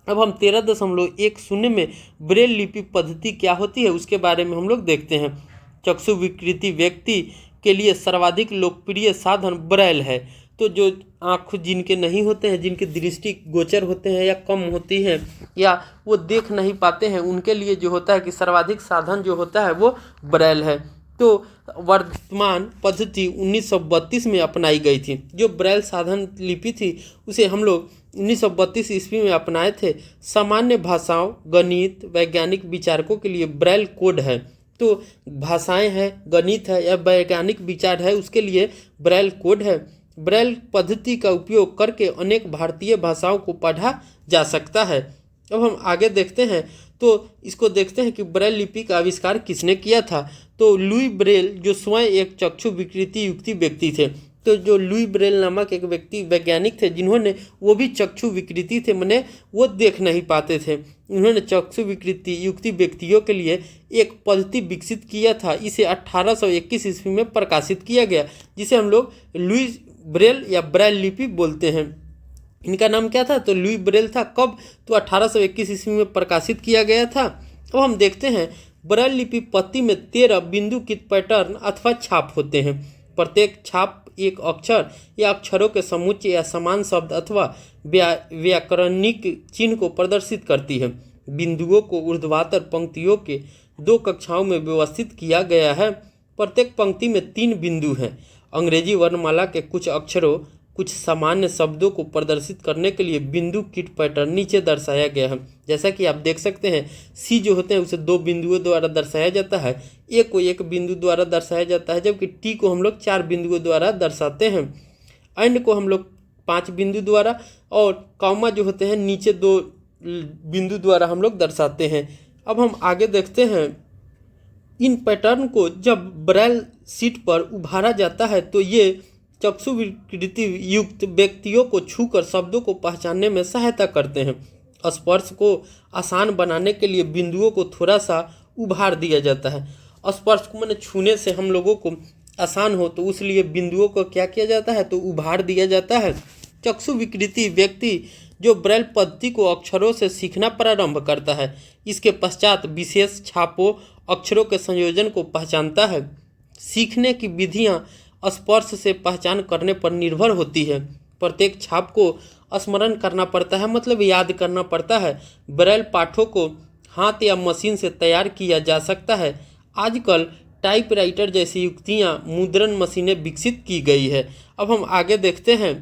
A: अब हम 13.10 में ब्रेल लिपि पद्धति क्या होती है उसके बारे में हम लोग देखते हैं। चक्षु विकृति व्यक्ति के लिए सर्वाधिक लोकप्रिय साधन ब्रेल है। तो जो आँख जिनके नहीं होते हैं, जिनकी दृष्टि गोचर होते हैं या कम होती है या वो देख नहीं पाते हैं, उनके लिए जो होता है कि सर्वाधिक साधन जो होता है वो ब्रेल है। तो वर्तमान पद्धति 1932 में अपनाई गई थी। जो ब्रेल साधन लिपि थी उसे हम लोग 1932 ईस्वी में अपनाए थे। सामान्य भाषाओं, गणित, वैज्ञानिक विचारकों के लिए ब्रेल कोड है। तो भाषाएं हैं, गणित है या वैज्ञानिक विचार है, उसके लिए ब्रेल कोड है। ब्रेल पद्धति का उपयोग करके अनेक भारतीय भाषाओं को पढ़ा जा सकता है। अब हम आगे देखते हैं तो इसको देखते हैं कि ब्रेल लिपि का आविष्कार किसने किया था। तो लुई ब्रेल जो स्वयं एक चक्षु विकृति युक्त व्यक्ति थे। तो जो लुई ब्रेल नामक एक व्यक्ति वैज्ञानिक थे जिन्होंने, वो भी चक्षु विकृति थे, माने वो देख नहीं पाते थे। उन्होंने चक्षु विकृति युक्त व्यक्तियों के लिए एक पद्धति विकसित किया था। इसे 1821 ईस्वी में प्रकाशित किया गया, जिसे हम लोग लुई ब्रेल या ब्रेल लिपि बोलते हैं। इनका नाम क्या था? तो लुई ब्रेल था। कब? तो 1821 ईस्वी में प्रकाशित किया गया था। अब हम देखते हैं ब्रेल लिपि पत्ती में 13 बिंदुकित पैटर्न अथवा छाप होते हैं। प्रत्येक छाप एक अक्षर या अक्षरों के समुच्चय या समान शब्द अथवा व्याकरणिक चिन्ह को प्रदर्शित करती है। बिंदुओं को ऊर्ध्वाधर पंक्तियों के 2 कक्षाओं में व्यवस्थित किया गया है। प्रत्येक पंक्ति में 3 बिंदु हैं। अंग्रेजी वर्णमाला के कुछ अक्षरों, कुछ सामान्य शब्दों को प्रदर्शित करने के लिए बिंदु किट पैटर्न नीचे दर्शाया गया है। जैसा कि आप देख सकते हैं, सी जो होते हैं उसे 2 बिंदुओं द्वारा दर्शाया जाता है, ए को 1 बिंदु द्वारा दर्शाया जाता है, जबकि टी को हम लोग 4 बिंदुओं द्वारा दर्शाते हैं। एंड को हम लोग 5 बिंदु द्वारा, और कॉमा जो होते हैं नीचे 2 बिंदु द्वारा हम लोग दर्शाते हैं। अब हम आगे देखते हैं, इन पैटर्न को जब ब्रेल शीट पर उभारा जाता है तो ये चक्षु विकृति युक्त व्यक्तियों को छूकर शब्दों को पहचानने में सहायता करते हैं। स्पर्श को आसान बनाने के लिए बिंदुओं को थोड़ा सा उभार दिया जाता है। स्पर्श को मैंने छूने से हम लोगों को आसान हो, तो उसलिए बिंदुओं को क्या किया जाता है? तो उभार दिया जाता है। चक्षु विकृति व्यक्ति जो ब्रेल पद्धति को अक्षरों से सीखना प्रारंभ करता है, इसके पश्चात विशेष छापों, अक्षरों के संयोजन को पहचानता है। सीखने की विधियाँ स्पर्श से पहचान करने पर निर्भर होती है। प्रत्येक छाप को स्मरण करना पड़ता है, मतलब याद करना पड़ता है। ब्रेल पाठों को हाथ या मशीन से तैयार किया जा सकता है। आजकल टाइपराइटर जैसी युक्तियाँ, मुद्रण मशीनें विकसित की गई है। अब हम आगे देखते हैं,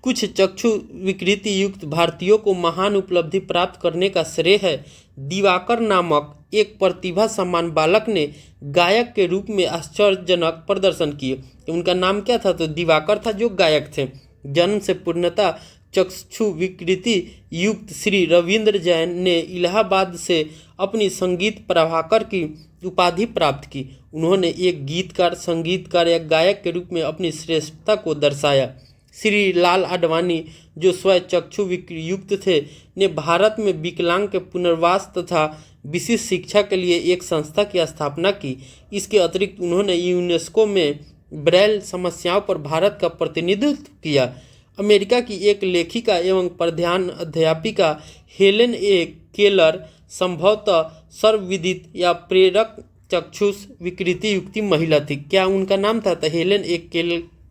A: कुछ चक्षु विकृति युक्त भारतीयों को महान उपलब्धि प्राप्त करने का श्रेय है। दिवाकर नामक एक प्रतिभा सम्मान बालक ने गायक के रूप में आश्चर्यजनक प्रदर्शन किए। उनका नाम क्या था? तो दिवाकर था, जो गायक थे। जन्म से पूर्णतः चक्षु विकृति युक्त श्री रविंद्र जैन ने इलाहाबाद से अपनी संगीत प्रभाकर की उपाधि प्राप्त की। उन्होंने एक गीतकार, संगीतकार या गायक के रूप में अपनी श्रेष्ठता को दर्शाया। श्री लाल आडवाणी, जो स्वयं चक्षु युक्त थे, ने भारत में विकलांग के पुनर्वास तथा विशिष्ट शिक्षा के लिए एक संस्था की स्थापना की। इसके अतिरिक्त उन्होंने यूनेस्को में ब्रेल समस्याओं पर भारत का प्रतिनिधित्व किया। अमेरिका की एक लेखिका एवं प्रधान अध्यापिका हेलेन ए केलर संभवतः सर्वविदित या प्रेरक चक्षुष विकृति युक्ति महिला थी। क्या उनका नाम था? तो हेलेन ए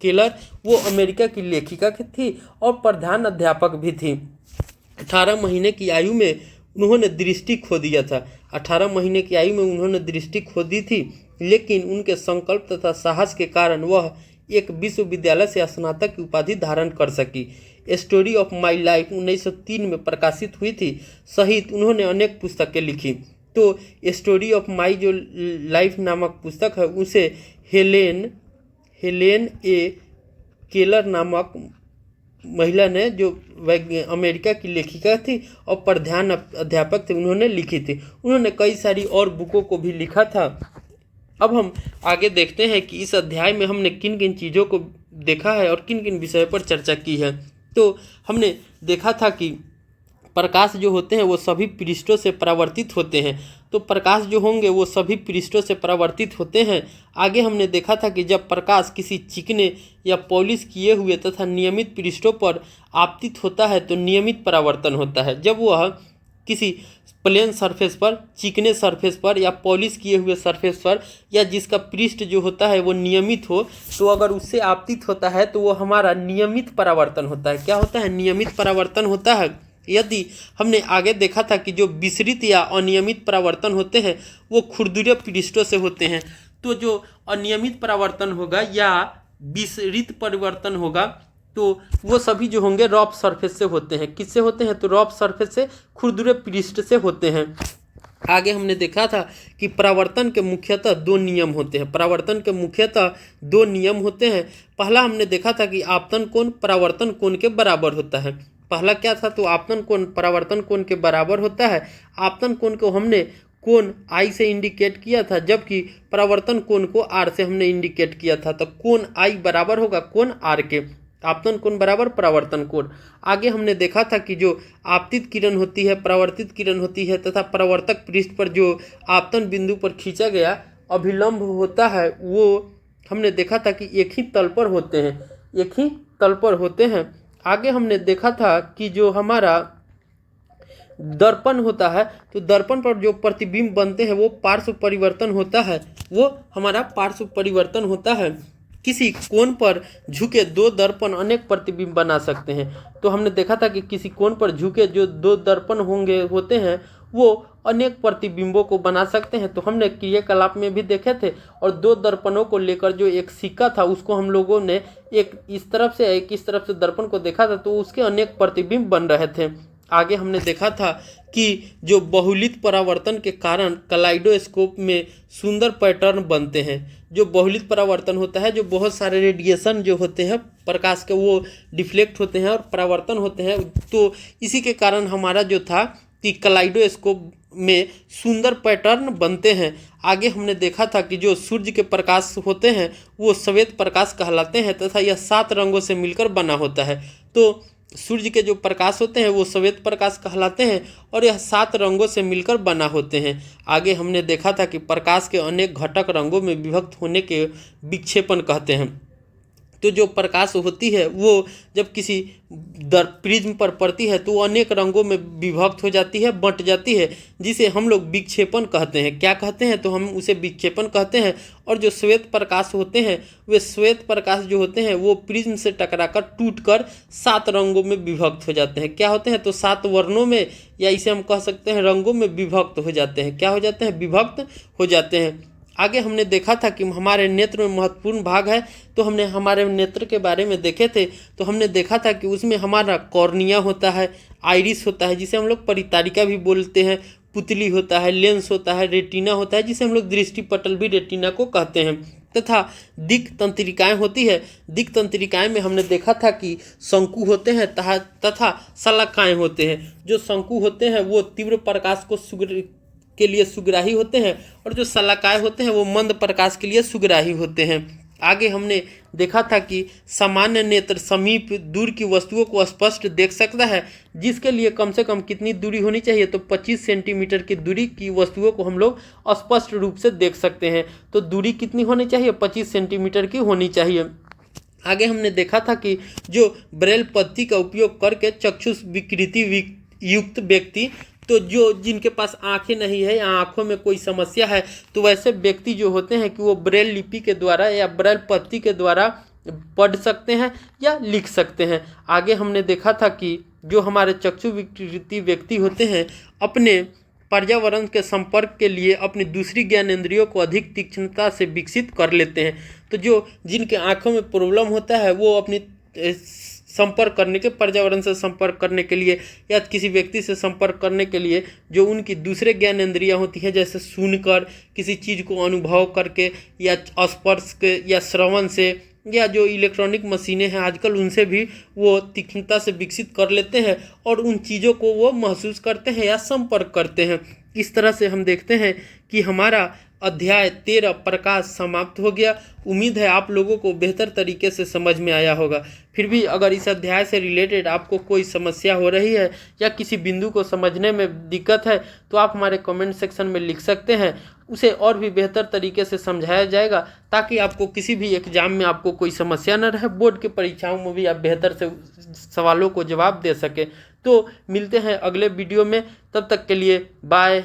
A: केलर वो अमेरिका की लेखिका थी और प्रधान अध्यापक भी थी। 18 महीने की आयु में उन्होंने दृष्टि खो दिया था। 18 महीने की आयु में उन्होंने दृष्टि खो दी थी, लेकिन उनके संकल्प तथा साहस के कारण वह एक विश्वविद्यालय से स्नातक की उपाधि धारण कर सकी। स्टोरी ऑफ माई लाइफ 1903 में प्रकाशित हुई थी। सहित उन्होंने अनेक पुस्तकें लिखी। तो स्टोरी ऑफ माई जो लाइफ नामक पुस्तक है उसे हेलेन ए केलर नामक महिला ने, जो अमेरिका की लेखिका थी और प्रधान अध्यापक थे, उन्होंने लिखी थी। उन्होंने कई सारी और बुकों को भी लिखा था। अब हम आगे देखते हैं कि इस अध्याय में हमने किन किन चीज़ों को देखा है और किन किन विषयों पर चर्चा की है। तो हमने देखा था कि प्रकाश जो होते हैं वो सभी पृष्ठों से परावर्तित होते हैं। तो प्रकाश जो होंगे वो सभी पृष्ठों से परावर्तित होते हैं। आगे हमने देखा था कि जब प्रकाश किसी चिकने या पॉलिश किए हुए तथा नियमित पृष्ठों पर आपतित होता है तो नियमित परावर्तन होता है। जब वह किसी प्लेन सरफेस पर, चिकने सरफेस पर या पॉलिश किए हुए सरफेस पर या जिसका पृष्ठ जो होता है वो नियमित हो, तो अगर उससे आपतित होता है तो वो हमारा नियमित परावर्तन होता है। क्या होता है? नियमित परावर्तन होता है। यदि हमने आगे देखा था कि जो विसरित या अनियमित परावर्तन होते हैं वो खुरदुरे पृष्ठों से होते हैं। तो जो अनियमित परावर्तन होगा या विसरित परिवर्तन होगा तो वो सभी जो होंगे रफ सरफेस से होते हैं। किससे होते हैं? तो रफ सरफेस से, खुरदुरे पृष्ठ से होते हैं। आगे हमने देखा था कि परावर्तन के मुख्यतः दो नियम होते हैं। परावर्तन के मुख्यतः दो नियम होते हैं। पहला हमने देखा था कि आपतन कोण परावर्तन कोण के बराबर होता है। पहला क्या था? तो आपतन कोण परावर्तन कोण के बराबर होता है। आपतन कोण को हमने कोण आई से इंडिकेट किया था, जबकि परावर्तन कोण को आर से हमने इंडिकेट किया था। तो कोण आई बराबर होगा कोण आर के। आपतन कोण बराबर परावर्तन कोण। आगे हमने देखा था कि जो आपतित किरण होती है, परावर्तित किरण होती है तथा परावर्तक पृष्ठ पर जो आपतन बिंदु पर खींचा गया अभिलंब होता है वो हमने देखा था कि एक ही तल पर होते हैं, एक ही तल पर होते हैं। आगे हमने देखा था कि जो हमारा दर्पण होता है तो दर्पण पर जो प्रतिबिंब बनते हैं वो पार्श्व परिवर्तन होता है, वो हमारा पार्श्व परिवर्तन होता है। किसी कोण पर झुके दो दर्पण अनेक प्रतिबिंब बना सकते हैं। तो हमने देखा था कि किसी कोण पर झुके जो दो दर्पण होते हैं वो अनेक प्रतिबिंबों को बना सकते हैं। तो हमने क्रियाकलाप में भी देखे थे। और दो दर्पणों को लेकर जो एक सिक्का था उसको हम लोगों ने एक इस तरफ से एक इस तरफ से दर्पण को देखा था, तो उसके अनेक प्रतिबिंब बन रहे थे। आगे हमने देखा था कि जो बहुलित परावर्तन के कारण कलाइडोस्कोप में सुंदर पैटर्न बनते हैं। जो बहुलित परावर्तन होता है, जो बहुत सारे रेडिएशन जो होते हैं प्रकाश के वो डिफ्लेक्ट होते हैं और परावर्तन होते हैं, तो इसी के कारण हमारा जो था कि कलाइडोस्कोप में सुंदर पैटर्न बनते हैं। आगे हमने देखा था कि जो सूर्य के प्रकाश होते हैं वो श्वेत प्रकाश कहलाते हैं तथा यह 7 रंगों से मिलकर बना होता है। तो सूर्य के जो प्रकाश होते हैं वो श्वेत प्रकाश कहलाते हैं और यह 7 रंगों से मिलकर बना होते हैं। आगे हमने देखा था कि प्रकाश के अनेक घटक रंगों में विभक्त होने के विक्षेपण कहते हैं। तो जो प्रकाश होती है वो जब किसी प्रिज्म पर पड़ती है तो अनेक रंगों में विभक्त हो जाती है, बंट जाती है, जिसे हम लोग विक्षेपण कहते हैं। क्या कहते हैं? तो हम उसे विक्षेपण कहते हैं। और जो श्वेत प्रकाश होते हैं वे श्वेत प्रकाश जो होते हैं वो प्रिज्म से टकराकर टूटकर 7 रंगों में विभक्त हो जाते हैं। क्या होते हैं? तो 7 वर्णों में या इसे हम कह सकते हैं रंगों में विभक्त हो जाते हैं। क्या हो जाते हैं? विभक्त हो जाते हैं। आगे हमने देखा था कि हमारे नेत्र में महत्वपूर्ण भाग है, तो हमने हमारे नेत्र के बारे में देखे थे। तो हमने देखा था कि उसमें हमारा कॉर्निया होता है, आइरिस होता है जिसे हम लोग परितारिका भी बोलते हैं, पुतली होता है, लेंस होता है, रेटिना होता है जिसे हम लोग दृष्टि पटल भी रेटिना को कहते हैं, तथा दिक् तंत्रिकाएँ होती है। दिक् तंत्रिकाएँ में हमने देखा था कि शंकु होते हैं तथा शलाकाएँ होते हैं। जो शंकु होते हैं वो तीव्र प्रकाश को के लिए सुग्राही होते हैं और जो शलाकाएँ होते हैं वो मंद प्रकाश के लिए सुग्राही होते हैं। आगे हमने देखा था कि सामान्य नेत्र समीप दूर की वस्तुओं को स्पष्ट देख सकता है, जिसके लिए कम से कम कितनी दूरी होनी चाहिए, तो 25 सेंटीमीटर की दूरी की वस्तुओं को हम लोग स्पष्ट रूप से देख सकते हैं। तो दूरी कितनी होनी चाहिए, 25 सेंटीमीटर की होनी चाहिए। आगे हमने देखा था कि जो ब्रेल पत्ती का उपयोग करके चक्षुष विकृति युक्त व्यक्ति, तो जो जिनके पास आंखें नहीं है या आंखों में कोई समस्या है, तो वैसे व्यक्ति जो होते हैं कि वो ब्रेल लिपि के द्वारा या ब्रेल पत्ती के द्वारा पढ़ सकते हैं या लिख सकते हैं। आगे हमने देखा था कि जो हमारे चक्षु विकृति व्यक्ति होते हैं अपने पर्यावरण के संपर्क के लिए अपनी दूसरी ज्ञानेंद्रियों को अधिक तीक्ष्णता से विकसित कर लेते हैं। तो जो जिनके आँखों में प्रॉब्लम होता है वो अपनी संपर्क करने के, पर्यावरण से संपर्क करने के लिए या किसी व्यक्ति से संपर्क करने के लिए जो उनकी दूसरे ज्ञानेंद्रियाँ होती हैं, जैसे सुनकर, किसी चीज़ को अनुभव करके, या स्पर्श के या श्रवण से, या जो इलेक्ट्रॉनिक मशीनें हैं आजकल उनसे भी वो तीक्ष्णता से विकसित कर लेते हैं और उन चीज़ों को वो महसूस करते हैं या संपर्क करते हैं। इस तरह से हम देखते हैं कि हमारा अध्याय 13 प्रकाश समाप्त हो गया। उम्मीद है आप लोगों को बेहतर तरीके से समझ में आया होगा। फिर भी अगर इस अध्याय से रिलेटेड आपको कोई समस्या हो रही है या किसी बिंदु को समझने में दिक्कत है तो आप हमारे कमेंट सेक्शन में लिख सकते हैं, उसे और भी बेहतर तरीके से समझाया जाएगा ताकि आपको किसी भी एग्जाम में आपको कोई समस्या न रहे, बोर्ड की परीक्षाओं में भी आप बेहतर से सवालों को जवाब दे सके। तो मिलते हैं अगले वीडियो में, तब तक के लिए बाय।